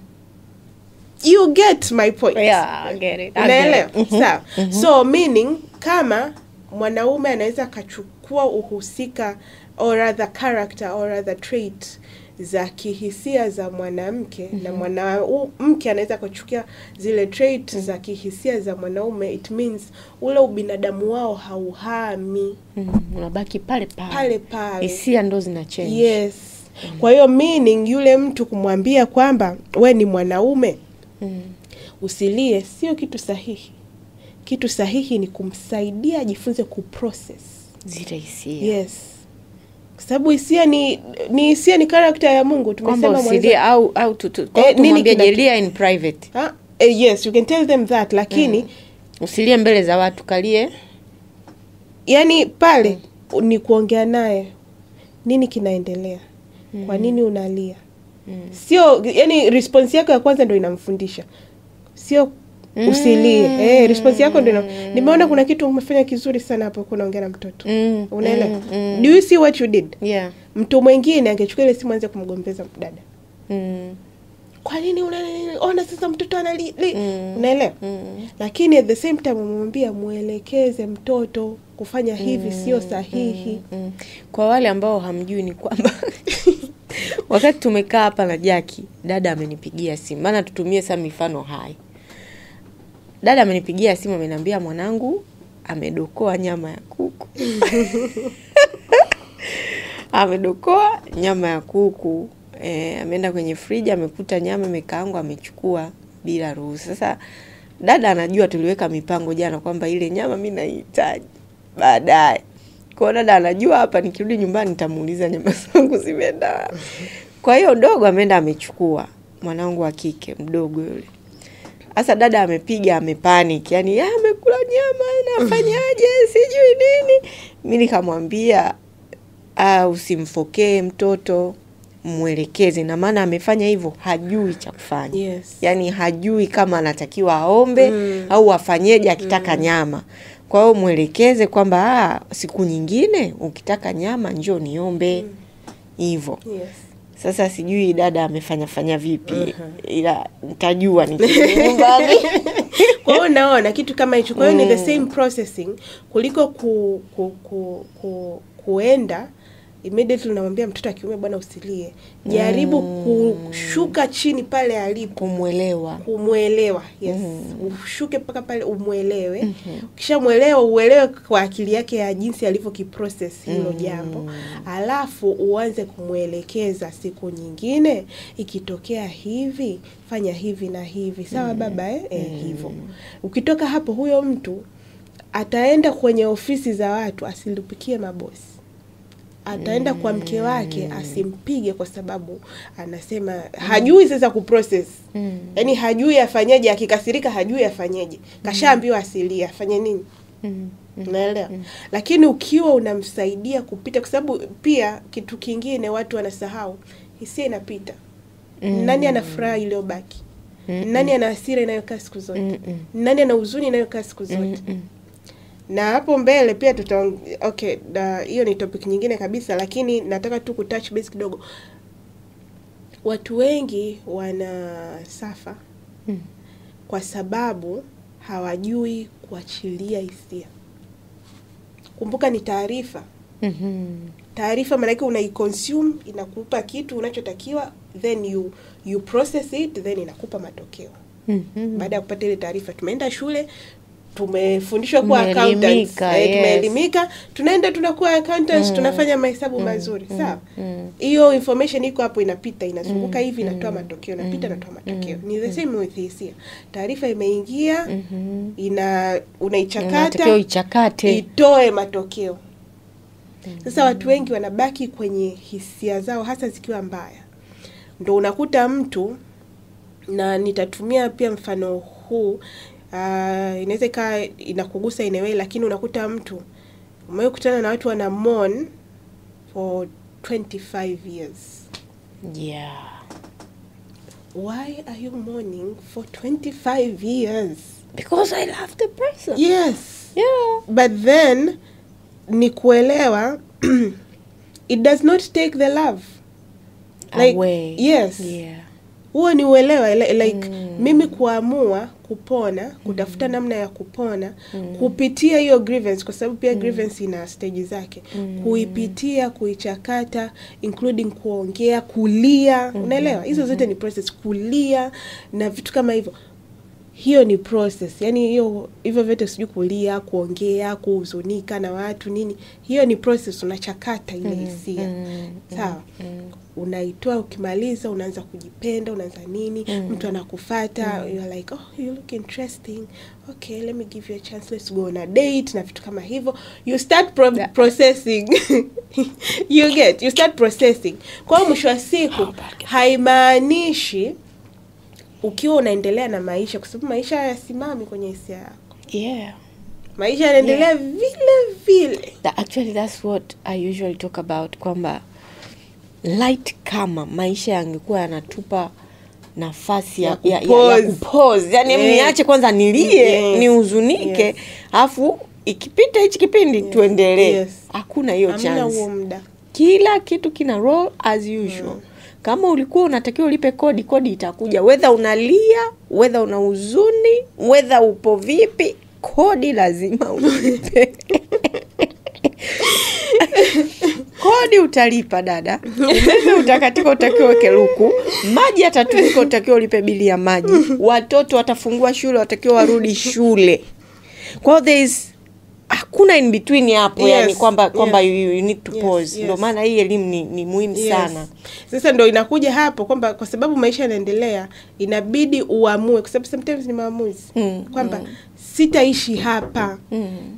You get my point? Yeah, I get it. Unaelewa? Sawa. So meaning kama mwanaume anaweza akachukua uhusika or rather character or rather trait za kihisia za mwanamke, na mwanamke anaweza kuchukua zile trait za kihisia za mwanaume, it means ule ubinadamu wao hauhami. Unabaki pale. Hisia ndo zina change. Yes. Kwa hiyo meaning yule mtu kumwambia kwamba we ni mwanaume usilie sio kitu sahihi. Kitu sahihi ni kumsaidia ajifunze kuprocess zile hisia. Yes. Kwa sababu hisia ni hisia, ni character ya Mungu. Tumesema usilie au tumwambie jelia in private. Yes, you can tell them that, lakini usilie mbele za watu, kalie. Yani pale ni kuongea naye. Nini kinaendelea? Kwa nini unalia? Sio yani response yako ya kwanza ndio inamfundisha. Sio usilie. Response yako ndio. Nimeona kuna kitu umefanya kizuri sana hapo kunaongea na mtoto. Unaelewa? Do you see what you did? Yeah. Mtu mwingine angechukua ile simu aanze kumgombeza dada. Kwa nini unaona sasa mtoto analia? Unaelewa? Lakini at the same time umemwambia muelekeze mtoto kufanya hivi sio sahihi. Kwa wale ambao hamjui ni kwamba wakati tumekaa hapa na Jackie, dada amenipigia simu. Maana tutumie sasa mifano hai. Dada amenipigia simu, ameniambia mwanangu amedokoa nyama ya kuku. Amedokoa nyama ya kuku. Ameenda kwenye friji, amekuta nyama imekaangwa, amechukua bila ruhusa. Sasa dada anajua tuliweka mipango jana kwamba ile nyama mimi naihitaji baadaye. Kwa dada anajua hapa nikirudi nyumbani nitamuuliza nyama zangu zimeenda. Kwa hiyo dogo ameenda amechukua, mwanangu wa kike mdogo yule. Sasa dada amepiga, amepanic, yani amekula nyama, nafanyaje sijui nini. Mimi nikamwambia usimfokee mtoto, mwelekeze, na maana amefanya hivyo hajui cha kufanya. Yes. Yani hajui kama anatakiwa aombe au afanyeje akitaka nyama. Kwa hiyo mwelekeze kwamba siku nyingine ukitaka nyama njoo niombe hivyo. Yes. Sasa sijui dada amefanya vipi, ila nitajua nyumbani. Kwa hiyo unaona kitu kama hicho. Kwa hiyo ni the same processing kuliko kuenda immediately unamwambia mtoto akiume bwana usilie. Jaribu kushuka chini pale alipo, kumuelewa. Yes. Ushuke mpaka pale umuelewe. Ukishamuelewa uelewe kwa akili yake ya jinsi alivyokiprocess hilo jambo. Alafu uanze kumuelekeza siku nyingine ikitokea hivi, fanya hivi na hivi. Sawa baba hivyo. Ukitoka hapo huyo mtu ataenda kwenye ofisi za watu asilipikie mabosi. Ataenda kwa mke wake asimpige kwa sababu anasema hajui sasa kuprocess. Yaani hajui afanyaje, akikasirika hajui afanyaje. Kashaambiwa asilia, afanye nini? Unaelewa? Lakini ukiwa unamsaidia kupita, kwa sababu pia kitu kingine watu wanasahau, hisia inapita. Nani ana furaha iliyobaki? Nani ana hasira inayokaa siku zote? Nani ana huzuni inayokaa siku zote? Na hapo mbele pia hiyo ni topic nyingine kabisa, lakini nataka tu kutouch base kidogo. Watu wengi wanasafa kwa sababu hawajui kuachilia hisia. Kumbuka ni taarifa. Taarifa maana yake unaiconsume, inakupa kitu unachotakiwa, then you process it, then inakupa matokeo. Baada ya kupata ile taarifa, tumeenda shule, tumefundishwa kuwa accountants, tumeelimika, tunaenda tunakuwa accountants, tunafanya mahesabu mazuri. Sawa? Hiyo information iko hapo, inapita, inazunguka hivi, inatoa matokeo, inapita, inatoa matokeo. Ni the same with hisia. Taarifa imeingia, unaichakata, itoe matokeo. Sasa watu wengi wanabaki kwenye hisia zao hasa zikiwa mbaya. Ndio unakuta mtu, na nitatumia pia mfano huu, inaweza kaa inakugusa in a way, lakini unakuta mtu umekutana na watu wana mourn for 25 years. Yeah. Why are you mourning for 25 years? Because I love the person. Yes. Yeah. But then ni kuelewa it does not take the love away. Yes. Yeah. Huo ni uelewa like mimi kuamua kupona, kutafuta namna ya kupona kupitia hiyo grievance, kwa sababu pia grievance ina stage zake. Kuipitia, kuichakata, including kuongea, kulia, unaelewa? Hizo zote ni process, kulia na vitu kama hivyo. Hiyo ni process. Yaani hivyo vyote sijui kulia, kuongea, kuhuzunika na watu nini. Hiyo ni process, unachakata ile hisia. Sawa? Unaitoa, ukimaliza unaanza kujipenda, unaanza nini, mtu anakufuata, you're like, oh you look interesting, okay let me give you a chance, let's go on a date na vitu kama hivyo. You start processing. You start processing. Kwa mwisho wa siku haimaanishi ukiwa unaendelea na maisha, kwa sababu maisha hayasimami kwenye hisia yako. Yeah. Maisha yanaendelea vile. Actually that's what I usually talk about, kwamba light kama maisha yangekuwa yanatupa nafasi ya kupause. Yaani niache kwanza nilie, nihuzunike, afu ikipita hichi kipindi tuendelee. Hakuna hiyo chance. Hamna huo muda. Kila kitu kina roll as usual. Kama ulikuwa unatakiwa ulipe kodi itakuja. Whether unalia, whether una huzuni, whether upo vipi, kodi lazima ulipe. Kodi utalipa dada. Umeme utakatika utakiwa weke luku. Maji atatumika utakiwa ulipe bili ya maji. Watoto watafungua shule watakiwa warudi shule. Kwa there is hakuna in between hapo. Yani kwamba you need to pause. Ndio maana hii elimu ni muhimu sana. Sasa ndio inakuja hapo kwamba kwa sababu maisha yanaendelea inabidi uamue, kwa sababu sometimes ni maamuzi. Kwamba sitaishi hapa.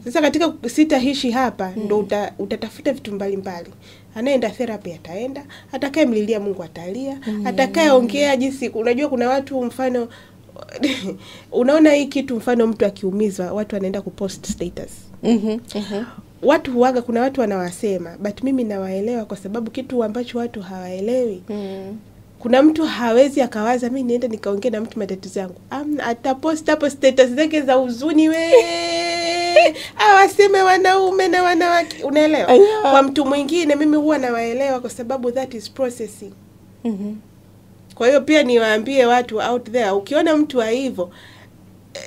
Sasa katika sitaishi hapa ndio utatafuta vitu mbalimbali. Anaenda therapy ataenda, atakaye mlilia Mungu atalia, atakaye ongea jinsi, unajua kuna watu mfano unaona hii kitu, mfano mtu akiumizwa watu wanaenda kupost status. Watu huaga, kuna watu wanawasema, but mimi nawaelewa kwa sababu kitu ambacho watu hawaelewi. Kuna mtu hawezi akawaza mimi niende nikaongea na mtu matatizo yangu. Atapost hapo status zake za huzuni awaseme wanaume na wanawake, unaelewa? Kwa mtu mwingine mimi huwa nawaelewa kwa sababu that is processing. Kwa hiyo pia niwaambie watu out there, ukiona mtu wa hivyo,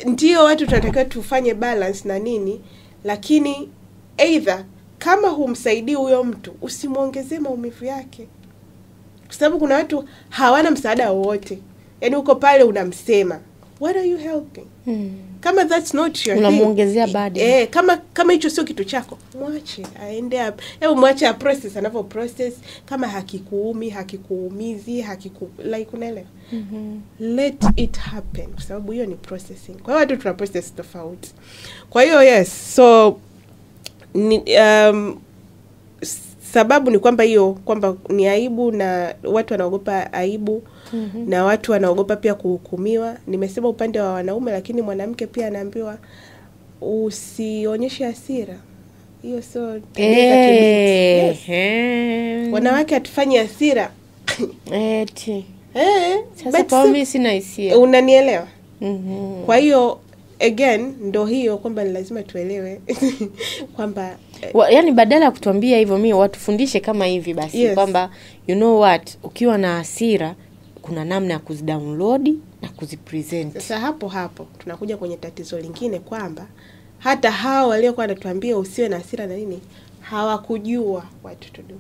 ndio watu tunatakiwa tufanye balance na nini, lakini either kama humsaidii huyo mtu, usimuongezee maumivu yake, kwa sababu kuna watu hawana msaada wowote. Yaani uko pale unamsema, what are you helping? Kama that's not your unamuongezea burden. Kama hicho sio kitu chako, mwache aende up. Mwache a process anavyo process. Kama hakikuumi, hakikuumizi, like unaelewa. Let it happen, kwa sababu hiyo ni processing. Kwa hiyo watu tuna process tofauti. Kwa hiyo yes, so sababu ni kwamba ni aibu, na watu wanaogopa aibu. Na watu wanaogopa pia kuhukumiwa. Nimesema upande wa wanaume, lakini mwanamke pia anaambiwa usionyeshe hasira. Hiyo sio yes. Wanawake atufanye hasira. Eti. Sasa kwa mimi sina hisia. Unanielewa? Kwa hiyo again ndo hiyo kwamba ni lazima tuelewe kwamba yani badala ya kutuambia hivyo, mimi watufundishe kama hivi basi, yes. Kwamba you know what, ukiwa na hasira kuna namna ya kuzidownload na kuzipresent. Sasa hapo tunakuja kwenye tatizo lingine, kwamba hata hao waliokuwa wanatuambia usiwe na hasira na nini, hawakujua what to do.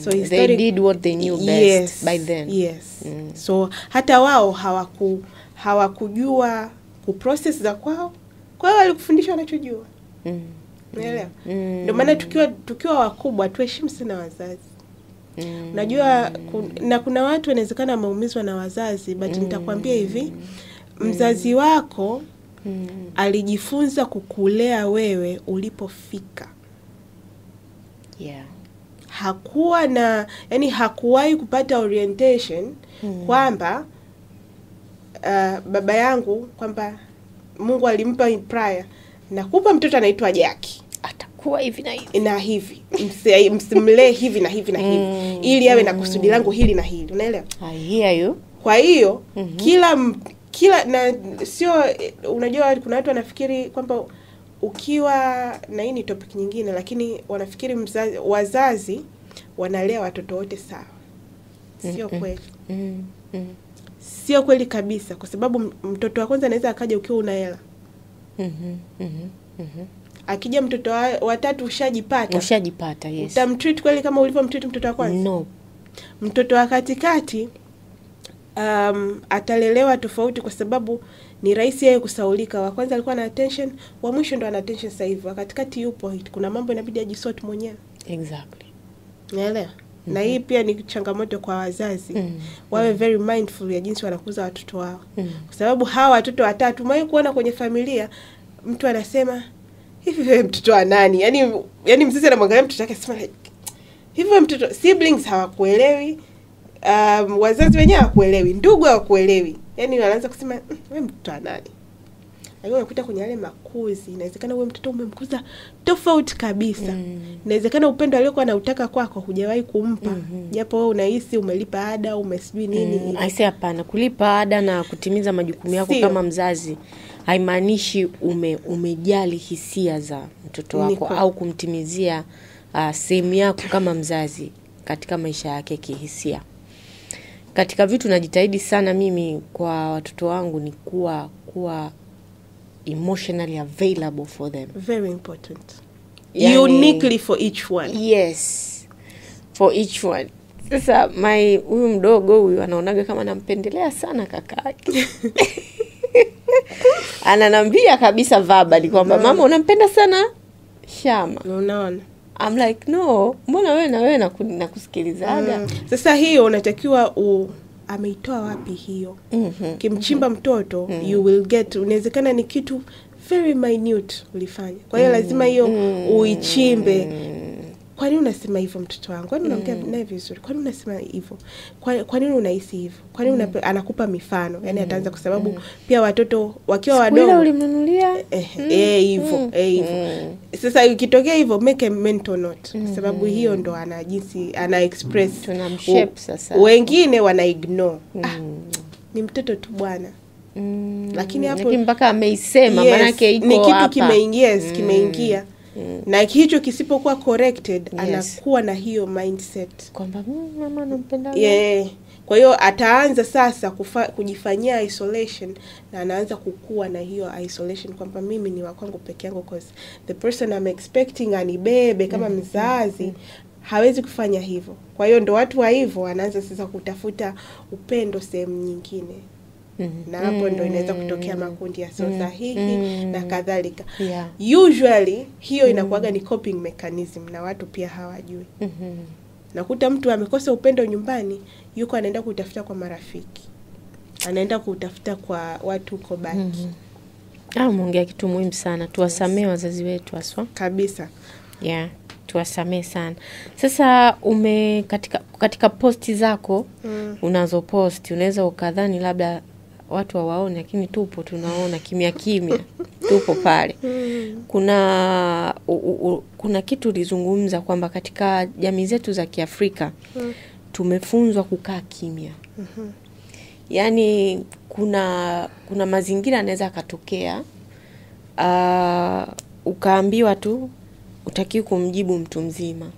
So they did what they knew best, yes, by then. Yes. So hata wao hawakujua kuprocess za kwao. Kwa hiyo walikufundisha wanachojua. Unaelewa? Ndio maana tukiwa wakubwa tuheshimu sana wazazi. Unajua na kuna watu inawezekana wameumizwa na wazazi, but nitakwambia hivi, mzazi wako alijifunza kukulea wewe ulipofika. Yeah. Hakuwa na, yani hakuwahi kupata orientation kwamba baba yangu kwamba Mungu alimpa prior na kupa mtoto anaitwa Jackie, atakuwa hivi na hivi, msimlee hivi na hivi na hivi, ili awe na kusudi langu hili na hili. Unaelewa? I hear you. Kwa hiyo kila na sio, unajua kuna watu wanafikiri kwamba ukiwa na hii ni topic nyingine, lakini wanafikiri wazazi wanalea watoto wote sawa. Sio kweli. Sio kweli kabisa, kwa sababu mtoto wa kwanza anaweza akaja ukiwa una hela. Akija mtoto wa tatu ushajipata, yes. Utamtreat kweli kama ulivyomtreat mtoto wa kwanza? No. Mtoto wa katikati atalelewa tofauti, kwa sababu ni rahisi yeye kusaulika. Wa kwanza alikuwa na attention, wa mwisho ndo ana attention sasa hivi. Wakati yupo, kuna mambo inabidi ajisort mwenyewe. Exactly. Unaelewa? Na hii pia ni changamoto kwa wazazi. Wawe very mindful ya jinsi wanakuza watoto wao. Kwa sababu hawa watoto watatu, mimi kuona kwenye familia mtu anasema hivi, wewe mtoto wa nani? Yaani mzazi anamwangalia mtoto wake anasema hivi, wewe mtoto, siblings hawakuelewi, wazazi wenyewe hawakuelewi, ndugu hawakuelewi. Yaani wanaanza kusema wewe mtoto wa nani? Lakini unakuta kwenye yale makuzi, inawezekana wewe mtoto umemkuza tofauti kabisa. Inawezekana upendo aliokuwa anautaka kwako hujawahi kumpa. Japo wewe unahisi umelipa ada, umesijui nini. Aisee, hapana, kulipa ada na kutimiza majukumu yako kama mzazi haimaanishi umejali hisia za mtoto wako au kumtimizia sehemu yako kama mzazi katika maisha yake kihisia. Katika vitu najitahidi sana mimi kwa watoto wangu ni kuwa emotionally available for them. Very important. Yani, uniquely for each one. Yes. For each one. Sasa huyu mdogo huyu anaonaga kama nampendelea sana kakake. Ananambia kabisa verbally kwamba mama unampenda sana Shama. Unaona? I'm like no, mbona wewe na wewe nakusikilizaga. Sasa hiyo unatakiwa ameitoa wapi hiyo? Kimchimba mtoto you will get, unawezekana ni kitu very minute ulifanya. Kwa hiyo lazima hiyo uichimbe. Kwa nini unasema hivyo mtoto wangu? Kwa nini unaongea naye vizuri? Kwa nini unasema hivyo? Kwa nini unahisi hivyo? Kwa nini anakupa mifano? Yaani ataanza, kwa sababu pia watoto wakiwa wadogo wewe ulimnunulia hivyo Sasa ikitokea hivyo make a mental note, kwa sababu hiyo ndo ana express. Tunamshape sasa. Wengine wana ignore. Ni mtoto tu bwana. Lakini hapo mpaka ameisema maana yake iko hapa. Ni kitu kimeingia. Na hicho kisipokuwa corrected, anakuwa na hiyo mindset kwamba mama anampenda. Kwa hiyo ataanza sasa kujifanyia isolation, na anaanza kukua na hiyo isolation kwamba mimi ni wa kwangu peke yangu, cause the person I'm expecting anibebe kama mzazi hawezi kufanya hivyo. Kwa hiyo ndo watu wa hivyo wanaanza sasa kutafuta upendo sehemu nyingine. Na hapo ndo inaweza kutokea makundi ya sio sahihi na kadhalika. Usually hiyo inakuwaga ni coping mechanism na watu pia hawajui. Nakuta mtu amekosa upendo nyumbani, yuko anaenda kutafuta kwa marafiki, anaenda kutafuta kwa watu uko baki. Muongea kitu muhimu sana. Tuwasamee wazazi wetu aswa. Kabisa. Tuwasamee sana. Sasa katika posti zako unazo posti, unaweza ukadhani labda watu hawaone, lakini tupo tunaona kimya kimya. Tupo pale. Kuna kitu ulizungumza kwamba katika jamii zetu za Kiafrika tumefunzwa kukaa kimya. Yaani kuna mazingira yanaweza yakatokea, ukaambiwa tu utaki kumjibu mtu mzima.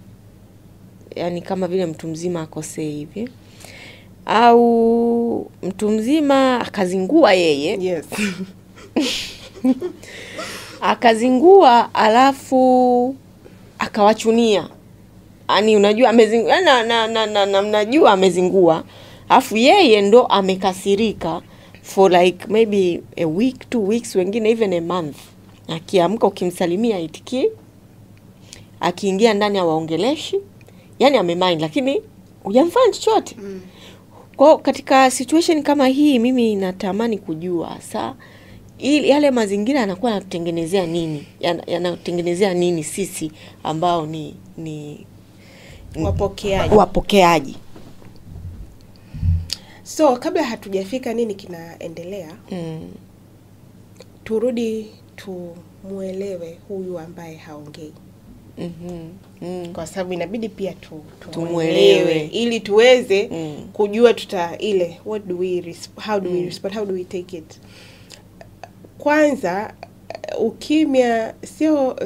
Yaani kama vile mtu mzima akosei hivi. Au mtu mzima akazingua yeye. Yes. Akazingua alafu akawachunia. Yaani unajua amezingua na mnajua amezingua. Alafu yeye ndo amekasirika for like maybe a week, 2 weeks, wengine even a month. Akiamka ukimsalimia itiki, akiingia ndani hawaongeleshi. Yaani amemind lakini hujamfanya chochote. Kwa katika situation kama hii mimi natamani kujua saa yale mazingira yanakuwa yanatutengenezea nini? Yanatengenezea nini sisi ambao ni wapokeaji. So kabla hatujafika nini kinaendelea, turudi tumuelewe huyu ambaye haongei. Kwa sababu inabidi pia tumuelewe ili tuweze kujua how do we respond, how do we take it. Kwanza ukimya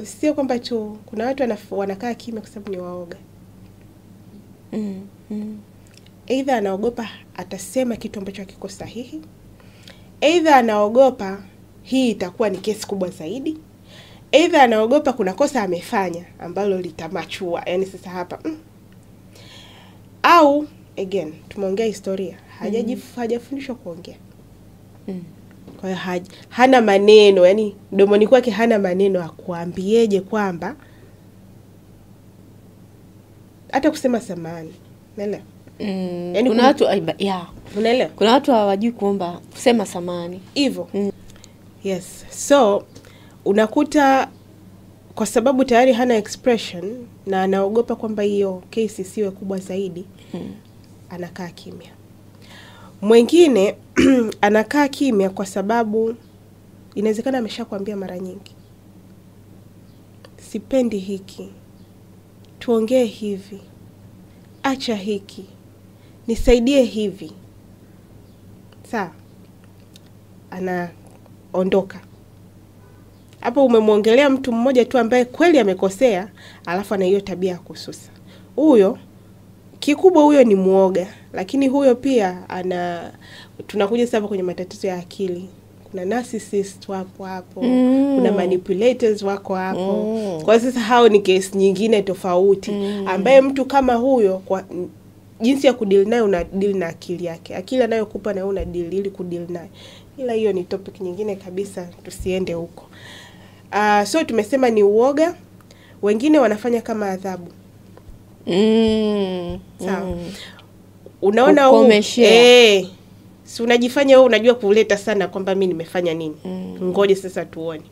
sio kwamba tu kuna watu wanakaa kimya kwa sababu ni waoga. Either anaogopa atasema kitu ambacho hakiko sahihi, either anaogopa hii itakuwa ni kesi kubwa zaidi, either anaogopa kuna kosa amefanya ambalo litamachua, yani sasa hapa au again tumeongea historia, hajafundishwa kuongea. Kwa hiyo hana maneno, yani mdomoni kwake hana maneno akuambieje kwamba hata kusema samahani. Unaelewa? Yani kuna watu unaelewa? Kuna watu hawajui kuomba kusema samahani. Hivyo. Yes. So unakuta kwa sababu tayari hana expression na anaogopa kwamba hiyo case isiwe kubwa zaidi, anakaa kimya. Mwingine anakaa kimya kwa sababu inawezekana ameshakwambia mara nyingi, sipendi hiki, tuongee hivi, acha hiki, nisaidie hivi. Sawa, anaondoka. Hapo umemwongelea mtu mmoja tu ambaye kweli amekosea, alafu ana hiyo tabia ya kususa. Huyo kikubwa huyo ni muoga, lakini huyo pia tunakuja sasa kwenye matatizo ya akili. Kuna narcissist wapo hapo, kuna manipulators wako hapo. Kwa sasa hao ni case nyingine tofauti, ambaye mtu kama huyo kwa jinsi ya kudeal naye una deal na akili yake. Akili anayokupa na una deal ili kudeal naye. Ila hiyo ni topic nyingine kabisa, tusiende huko. So tumesema ni uoga, wengine wanafanya kama adhabu. Sawa. Unaona si unajifanya wewe unajua kuleta sana kwamba mimi nimefanya nini. Ngoje sasa tuone.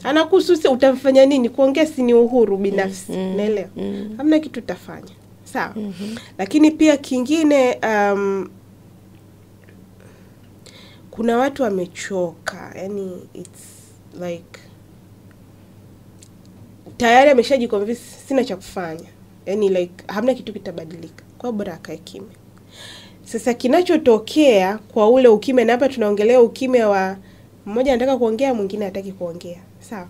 Anakususia utamfanya nini? Kuongea si ni uhuru binafsi. Unaelewa? Hamna kitu utafanya. Sawa. Lakini pia kingine kuna watu wamechoka. Yani it's like tayari ameshajiconvince sina cha kufanya. Yani like hamna kitu kitabadilika. Kwa bora akae kimya. Sasa kinachotokea kwa ule ukimya, na hapa tunaongelea ukimya wa mmoja anataka kuongea mwingine hataki kuongea. Sawa.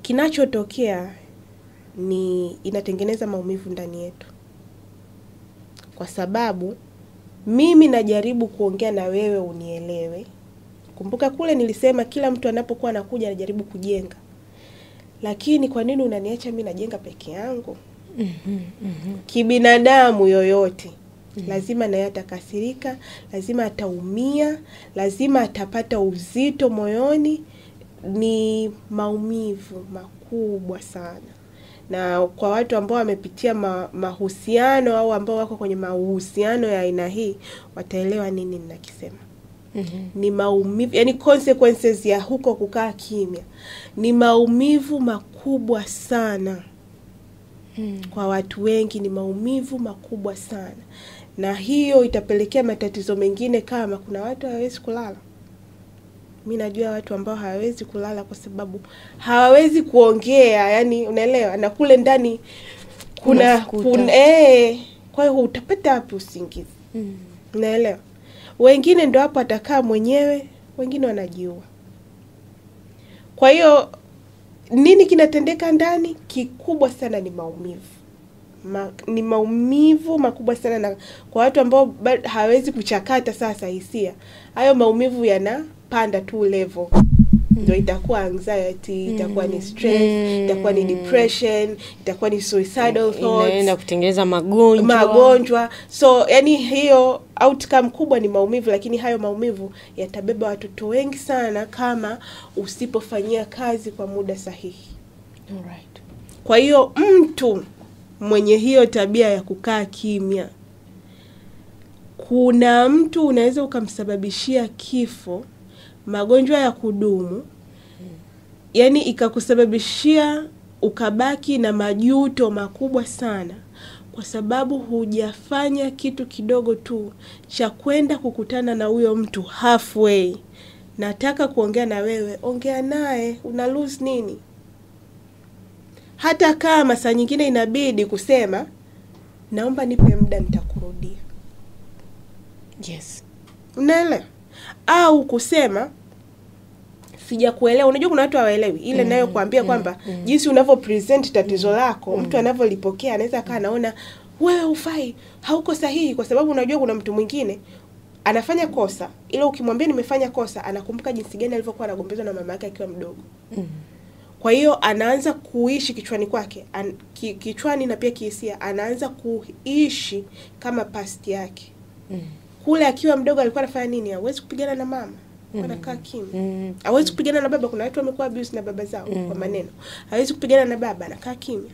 Kinachotokea ni inatengeneza maumivu ndani yetu. kwa sababu mimi najaribu kuongea na wewe unielewe. Kumbuka kule nilisema kila mtu anapokuwa anakuja anajaribu kujenga. Lakini kwa nini unaniacha mimi najenga peke yangu? Kibinadamu yoyote lazima naye atakasirika, lazima ataumia, lazima atapata uzito moyoni. Ni maumivu makubwa sana. Na kwa watu ambao wamepitia mahusiano au ambao wako kwenye mahusiano ya aina hii wataelewa nini ninakisema. Ni maumivu, yani consequences ya huko kukaa kimya ni maumivu makubwa sana. Kwa watu wengi ni maumivu makubwa sana, na hiyo itapelekea matatizo mengine, kama kuna watu hawawezi kulala. Mimi najua watu ambao hawawezi kulala kwa sababu hawawezi kuongea, yani unaelewa, na kule ndani kuna kwa hiyo utapata hapo usingizi. Unaelewa? Wengine ndio hapo atakaa mwenyewe, wengine wanajiua. Kwa hiyo nini kinatendeka ndani? Kikubwa sana ni maumivu. Ni maumivu makubwa sana, na kwa watu ambao hawezi kuchakata sasa hisia, hayo maumivu yanapanda tu level. Ndio itakuwa anxiety, itakuwa ni stress, itakuwa ni depression, itakuwa ni suicidal thoughts, inaenda kutengeneza magonjwa. So yani hiyo outcome kubwa ni maumivu, lakini hayo maumivu yatabeba watoto wengi sana kama usipofanyia kazi kwa muda sahihi. Alright. Kwa hiyo mtu mwenye hiyo tabia ya kukaa kimya, kuna mtu unaweza ukamsababishia kifo, magonjwa ya kudumu, yani ikakusababishia ukabaki na majuto makubwa sana, kwa sababu hujafanya kitu kidogo tu cha kwenda kukutana na huyo mtu halfway. Nataka kuongea na wewe, ongea naye, una lose nini? Hata kama saa nyingine inabidi kusema naomba nipe muda nitakurudia. Yes. Unaelewa? Au kusema sijakuelewa. Unajua kuna watu hawaelewi ile nayo kuambia kwamba jinsi unavyo present tatizo lako, mtu anavyolipokea anaweza kaa anaona wewe ufai, hauko sahihi, kwa sababu unajua kuna mtu mwingine anafanya kosa, ila ukimwambia nimefanya kosa anakumbuka jinsi gani alivyokuwa anagombezwa na mama yake akiwa mdogo. Kwa hiyo anaanza kuishi kichwani kwake, kichwani na pia kihisia, anaanza kuishi kama past yake. Kule akiwa mdogo alikuwa anafanya nini? Hawezi kupigana na mama, anakaa kimya. Hawezi kupigana na baba, kuna watu wamekuwa abuse na baba zao kwa maneno. Hawezi kupigana na baba, anakaa kimya.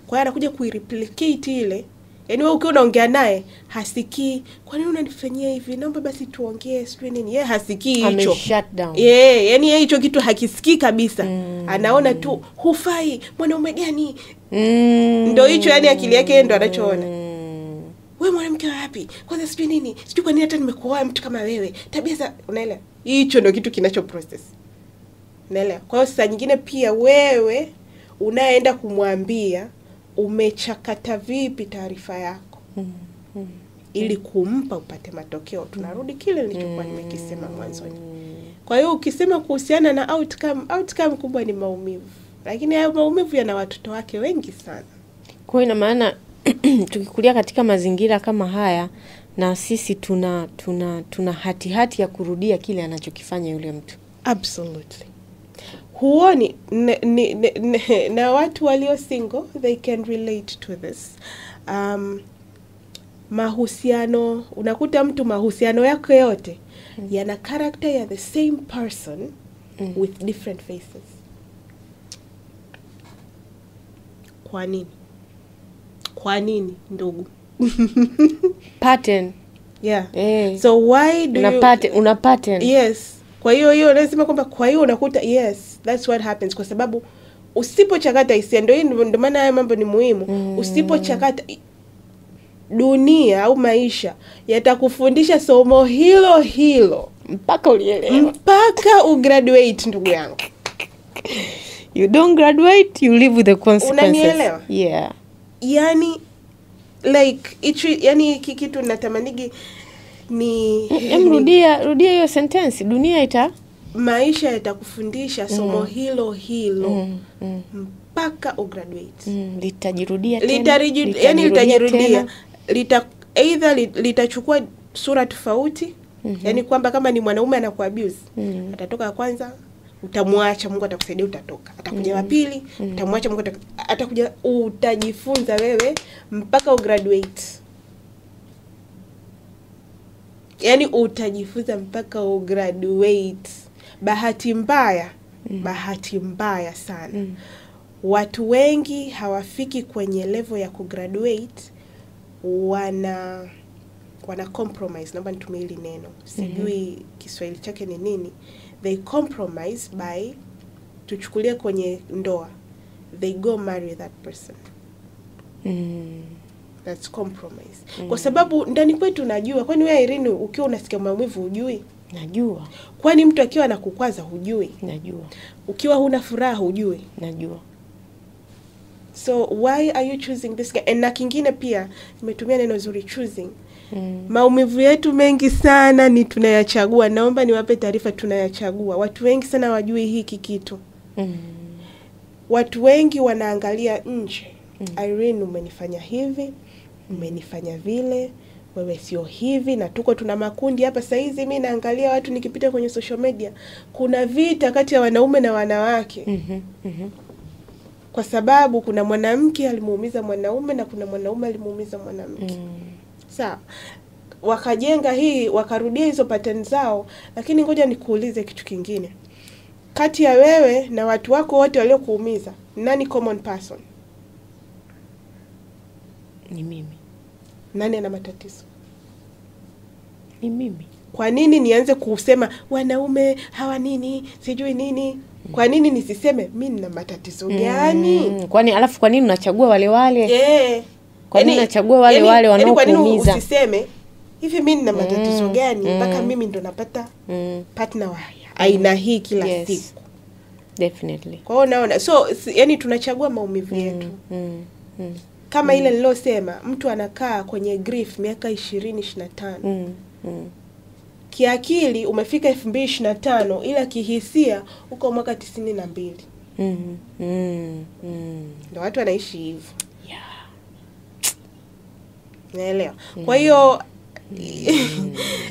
Kwa hiyo anakuja kuireplicate ile. Yaani wewe ukiwa unaongea naye hasikii, kwa nini unanifanyia hivi? Naomba basi tuongee, sio nini. Yeye hasikii hicho. Shut down. Yani yeye hicho kitu hakisikii kabisa. Anaona tu hufai, mwanaume gani? Ndio hicho, yani akili yake ndio anachoona. Wewe mwanamke wapi? Kwanza sijui nini? Sijui kwa nini hata nimekuoa mtu kama wewe. Tabia za, unaelewa? Hicho ndio kitu kinacho process. Unaelewa? Kwa hiyo saa nyingine pia wewe unaenda kumwambia umechakata vipi taarifa yako ili kumpa upate matokeo. Tunarudi kile nilichokuwa nimekisema mwanzoni. Kwa hiyo ukisema kuhusiana na outcome kubwa ni maumivu. Lakini hayo maumivu yana watoto wake wengi sana. Kwa hiyo ina maana tukikulia katika mazingira kama haya, na sisi tuna hati ya kurudia kile anachokifanya yule mtu. Absolutely. Huoni na watu walio single, they can relate to this. Mahusiano, unakuta mtu mahusiano yake yote yana character ya the same person with different faces. Kwa nini ndugu? Pattern. Yeah. So why do una pattern? Yes. Kwa hiyo nasema kwamba kwa hiyo unakuta yes, that's what happens, kwa sababu usipochakata hisia, ndio maana haya mambo ni muhimu. Usipochakata, dunia au maisha yatakufundisha somo hilo mpaka ulielewa, mpaka ugraduate, ndugu yangu. You don't graduate, you live with the consequences. Unanielewa? Yeah. Yani like yani kitu natamanigi ni rudia hiyo sentence. Dunia maisha yatakufundisha somo hilo mpaka ugraduate. Litajirudia tena. Litajirudia. litachukua sura tofauti. Yani kwamba kama ni mwanaume anakuabuse, atatoka kwanza, utamwacha, Mungu atakusaidia, utatoka. Atakuja wa pili, utamwacha, Mungu atakuja, utajifunza wewe mpaka ugraduate. Yani utajifunza mpaka ugraduate. Bahati mbaya sana. Watu wengi hawafiki kwenye level ya kugraduate, wana compromise. Naomba nitumie hili neno. Sijui Kiswahili chake ni nini. They compromise by, tuchukulie kwenye ndoa, they go marry that person. That's compromise. Kwa sababu ndani kwetu najua, kwani wewe Irene ukiwa unasikia maumivu hujui? Najua. Kwani mtu akiwa anakukwaza hujui? Najua. Ukiwa huna furaha hujui? Najua. So why are you choosing this guy? And na kingine pia nimetumia neno zuri, choosing. Maumivu yetu mengi sana ni tunayachagua. Naomba niwape taarifa, tunayachagua. Watu wengi sana wajui hiki kitu. Watu wengi wanaangalia nje. Irene, umenifanya hivi, umenifanya vile, wewe sio hivi. Na tuna makundi hapa sasa hizi, mimi naangalia watu nikipita kwenye social media, kuna vita kati ya wanaume na wanawake. Kwa sababu kuna mwanamke alimuumiza mwanaume na kuna mwanaume alimuumiza mwanamke. Sawa. Wakajenga hii, wakarudia hizo pattern zao. Lakini ngoja nikuulize kitu kingine. Kati ya wewe na watu wako wote waliokuumiza, nani common person? Ni mimi. Nani ana matatizo? Ni mimi. Kwa nini nianze kusema wanaume hawa nini, sijui nini? Kwa nini nisiseme mimi nina matatizo gani? Kwani kwa nini unachagua wale? Kwa nini unachagua wale wanaokuumiza? Kwa nini usiseme hivi mimi nina matatizo gani mpaka mimi ndo napata partner wa aina hii kila siku? Definitely. Kwa hiyo naona yani tunachagua maumivu yetu. Kama ile nilosema, mtu anakaa kwenye grief miaka 20-25. Kiakili umefika 2025, ila kihisia uko mwaka 92. Ndio watu wanaishi hivyo. Naelewa. Kwa hiyo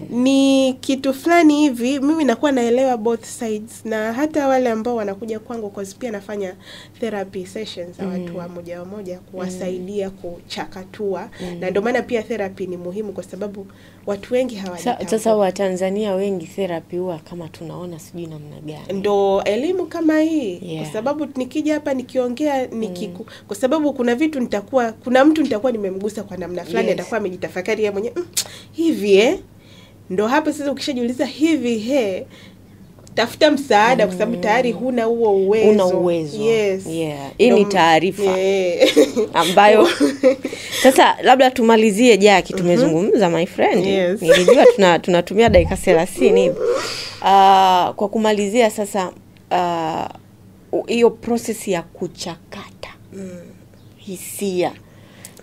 ni kitu fulani hivi, mimi nakuwa naelewa both sides, na hata wale ambao wanakuja kwangu, kwa sababu pia nafanya therapy sessions za watu wa moja kuwasaidia kuchakatua. Na ndio maana pia therapy ni muhimu, kwa sababu watu wengi hawajitambui. Sasa wa Tanzania wengi therapy huwa kama tunaona sijui namna gani. Ndo elimu kama hii. Kwa sababu nikija hapa nikiongea kwa sababu kuna vitu kuna mtu nitakuwa nimemgusa kwa namna fulani, atakuwa amejitafakari yeye mwenyewe hivi ndo hapa sasa ukishajiuliza hivi tafuta msaada, kwa sababu tayari huna huo uwezo. Una uwezo. Hii ni taarifa ambayo sasa labda tumalizie Jackie, tumezungumza my friend. Nilijua tunatumia dakika 30 hivi. Kwa kumalizia sasa, hiyo process ya kuchakata hisia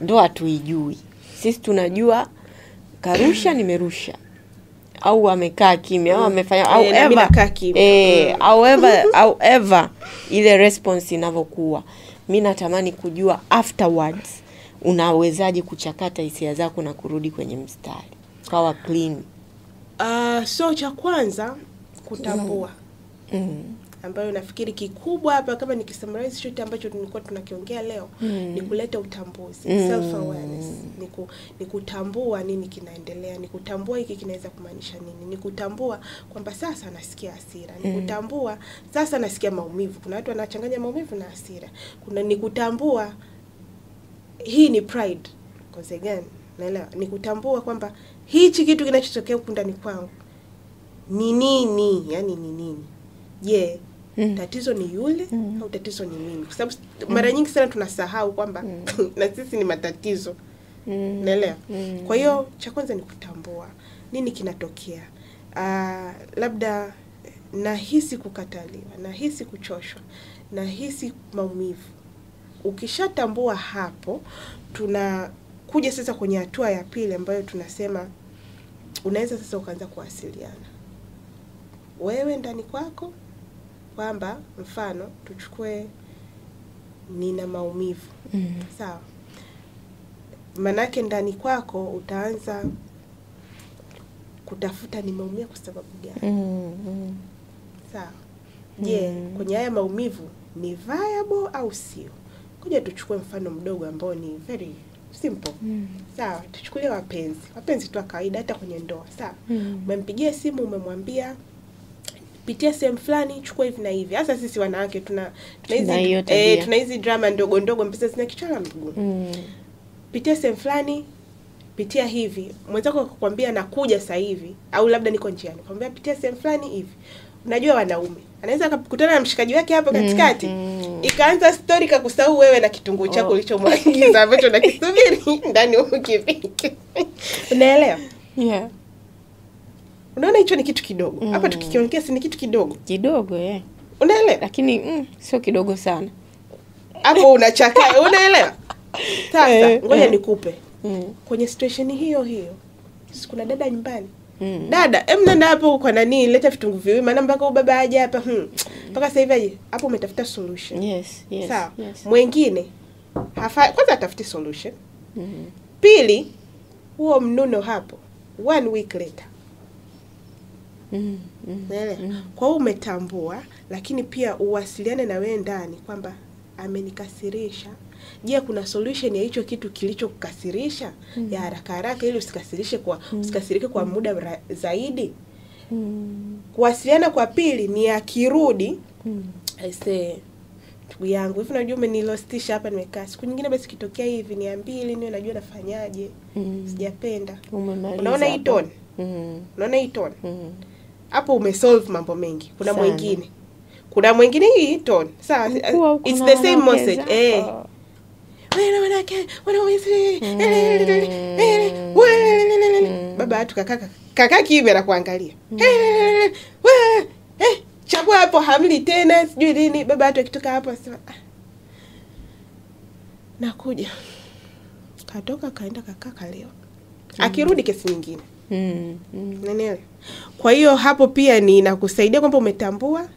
ndo hatuijui. Sisi tunajua karusha, nimerusha, au amekaa kimya, au amefanya, however ile response inavyokuwa. Mimi natamani kujua afterwards unawezaje kuchakata hisia zako na kurudi kwenye mstari kawa clean. So cha kwanza kutambua. Ambayo nafikiri kikubwa hapa, kama nikisummarize chote ambacho tulikuwa tunakiongea leo, ni kuleta utambuzi, self awareness. Ni kutambua nini kinaendelea, ni kutambua hiki kinaweza kumaanisha nini, ni kutambua kwamba sasa nasikia hasira, ni kutambua sasa nasikia maumivu. Kuna watu wanachanganya maumivu na hasira. Ni kutambua hii ni pride, cause again naelewa, ni kutambua kwamba hichi kitu kinachotokea huko ndani kwangu ni nini, yani ni nini. Tatizo ni yule au tatizo ni mimi? Kwa sababu mara nyingi sana tunasahau kwamba na sisi ni matatizo. Naelewa. Kwa hiyo cha kwanza ni kutambua nini kinatokea. Labda nahisi kukataliwa, nahisi kuchoshwa, nahisi maumivu. Ukishatambua hapo, tunakuja sasa kwenye hatua ya pili ambayo tunasema unaweza sasa ukaanza kuwasiliana wewe ndani kwako, kwamba mfano tuchukue nina maumivu. Sawa. manake ndani kwako utaanza kutafuta nimeumia kwa sababu gani. Sawa. Je, kwenye haya maumivu ni viable au sio? Kuja tuchukue mfano mdogo ambao ni very simple. Sawa, tuchukulie wapenzi. Wapenzi tu kawaida hata kwenye ndoa, sawa? Umempigia simu umemwambia pitia sehemu fulani chukua hivi na hivi. Hasa sisi wanawake tuna hizi drama ndogo ndogo mpesa zina kichwa na miguu. Pitia sehemu fulani, pitia hivi. Mwenzako kukwambia nakuja sasa hivi au labda niko njiani. Kwambia pitia sehemu fulani hivi. Unajua wanaume anaweza akakutana na mshikaji wake hapo katikati. Ikaanza story kakusahau wewe na kitunguu chako ulichomwagiza ambacho unakisubiri ndani ukipike. Unaelewa? Yeah. Unaona hicho ni kitu kidogo. Hapa tukikiongea si ni kitu kidogo. Kidogo Unaelewa? Lakini sio kidogo sana. Hapo unachaka, unaelewa? Sasa ngoja nikupe. Kwenye situation hiyo kuna dada nyumbani. Dada, nenda hapo kwa nani leta vitunguu viwili maana mpaka baba aje hapa. Mpaka sasa hivi aje. Hapo umetafuta solution. Yes. Sawa. Mwingine kwanza atafuti solution. Pili, huo mnuno hapo 1 week later. Kwa hiyo umetambua, lakini pia uwasiliane na wewe ndani kwamba amenikasirisha. Je, kuna solution ya hicho kitu kilichokukasirisha ya haraka ili usikasirike kwa muda zaidi. Kuwasiliana kwa pili ni akirudi I say ndugu yangu hivi unajua umenilostisha hapa nimekaa. Siku nyingine basi kitokea hivi niambie ili niwe najua nafanyaje. Sijapenda. Unaona hii tone? Unaona hii tone? Hapo umesolve mambo mengi. Kuna mwingine hii tone. Sawa, it's the same message. Baba watu kaka kimya na kuangalia. Chagua hapo hamli tena sijui nini. Baba watu akitoka hapo asema nakuja. Katoka kaenda kakaa leo. Akirudi kesi nyingine. Unaelewa? Kwa hiyo hapo pia ni inakusaidia kwamba umetambua,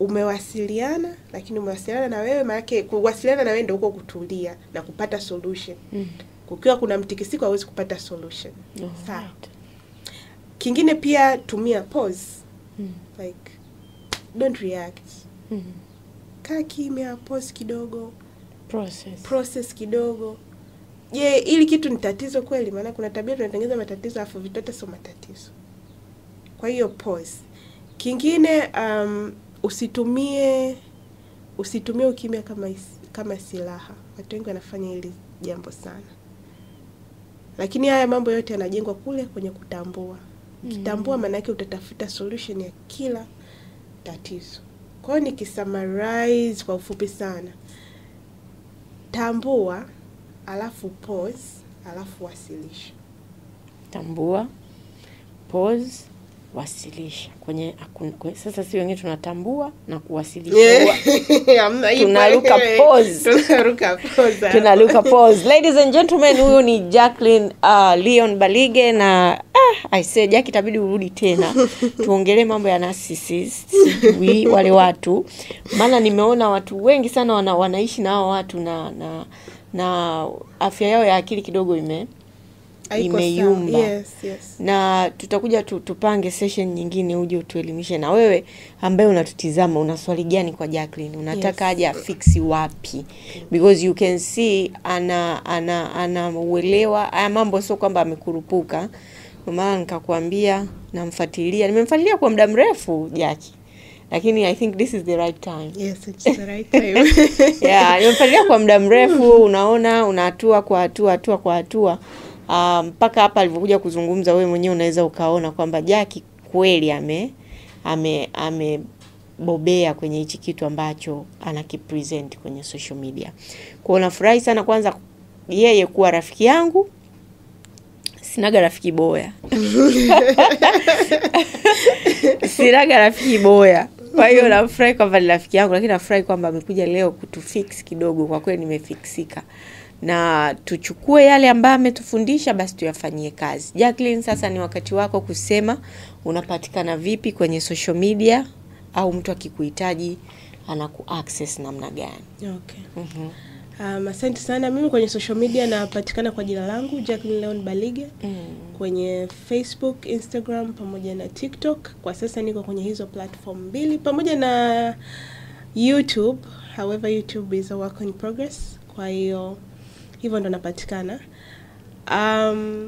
umewasiliana, lakini umewasiliana na wewe maana kuwasiliana na wewe ndio uko kutulia na kupata solution. Kukiwa kuna mtikisiko hauwezi kupata solution. Sawa. Kingine pia tumia pause. Like don't react. Kaa kimya, pause kidogo, process kidogo. Je, ili kitu ni tatizo kweli? Maana kuna tabia tunatengeneza matatizo afu vitoto sio matatizo. Kwa hiyo pause. Kingine usitumie ukimya kama silaha. Watu wengi wanafanya hili jambo sana. Lakini haya mambo yote yanajengwa kule kwenye kutambua. Ukitambua maana yake utatafuta solution ya kila tatizo. Kwa hiyo nikisummarize kwa ufupi sana. Tambua, alafu pause, alafu wasilisha. Tambua, pause, wasilisha. Sasa si wengine tunatambua na kuwasilisha. Tunaruka pause. Tunaruka pause. Ladies and gentlemen, huyu ni Jacqueline Leon Balige na I say Jackie itabidi urudi tena. Tuongelee mambo ya narcissist. Wale watu. Maana nimeona watu wengi sana wanaishi na hao watu na afya yao ya akili kidogo imeyumba. Yes. Na tutakuja tupange session nyingine uje utuelimishe. Na wewe ambaye unatutizama una swali gani kwa Jacqueline? Unataka aje afix wapi? Because you can see ana uelewa. Haya mambo sio kwamba amekurupuka. Maana nikakwambia nimemfuatilia kwa muda mrefu Jackie. Lakini I think this is the right time. Yes, it's the right time. Nimemfuatilia kwa muda mrefu, unaona unahatua kwa hatua. Mpaka hapa alivyokuja kuzungumza wewe mwenyewe unaweza ukaona kwamba Jackie kweli amebobea kwenye hichi kitu ambacho anakipresent kwenye social media. Kwa nafurahi sana kwanza yeye kuwa rafiki yangu. Sinaga rafiki boya. Sinaga rafiki boya. Kwa hiyo nafurahi kwamba ni rafiki yangu, lakini nafurahi kwamba amekuja leo kutufix kidogo. Kwa kweli nimefixika. Na tuchukue yale ambayo ametufundisha basi tuyafanyie kazi. Jacqueline, sasa ni wakati wako kusema unapatikana vipi kwenye social media au mtu akikuhitaji anaku access namna gani? Okay. Asante sana. Mimi kwenye social media napatikana kwa jina langu Jacqueline Leon Balige. Kwenye Facebook, Instagram pamoja na TikTok. Kwa sasa niko kwenye hizo platform mbili pamoja na YouTube. However, YouTube is a work in progress. Kwa hiyo hivyo ndo napatikana.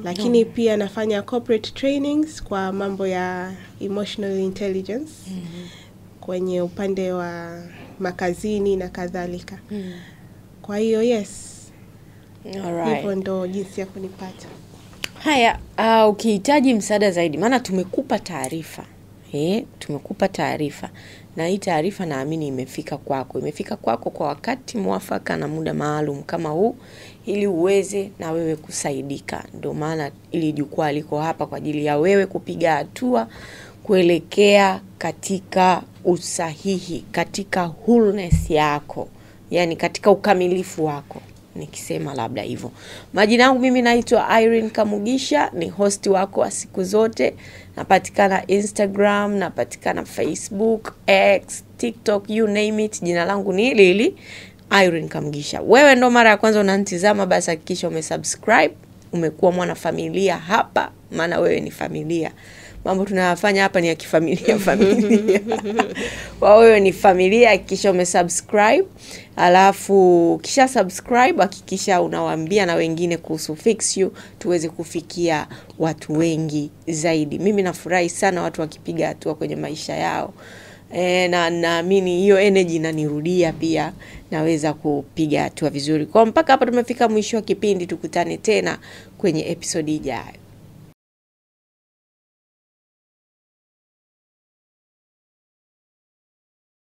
Lakini pia nafanya corporate trainings kwa mambo ya emotional intelligence. Kwenye upande wa makazini na kadhalika. Kwa hiyo yes. Alright. Hivyo ndo jinsi ya kunipata. Haya, ukihitaji msaada zaidi, maana tumekupa taarifa. Tumekupa taarifa. Na hii taarifa naamini imefika kwako. Imefika kwako kwa wakati mwafaka na muda maalum kama huu ili uweze na wewe kusaidika. Ndio maana ili jukwaa liko hapa kwa ajili ya wewe kupiga hatua kuelekea katika usahihi, katika wholeness yako. Yani katika ukamilifu wako. Nikisema labda hivyo. Majina yangu mimi naitwa Irene Kamugisha, ni host wako wa siku zote. Napatikana Instagram, napatikana Facebook, X, TikTok, you name it. Jina langu ni hili Irene Kamugisha. Wewe ndo mara ya kwanza unanitazama, basi hakikisha umesubscribe, umekuwa mwanafamilia hapa, maana wewe ni familia. Mambo tunayofanya hapa ni ya kifamilia familia. Wewe ni familia, hakikisha umesubscribe. Alafu kisha subscribe hakikisha unawaambia na wengine kuhusu Fix You tuweze kufikia watu wengi zaidi. Mimi nafurahi sana watu wakipiga hatua kwenye maisha yao. Na naamini hiyo energy inanirudia pia, naweza kupiga hatua vizuri. Kwa mpaka hapa tumefika mwisho wa kipindi, tukutane tena kwenye episode ijayo.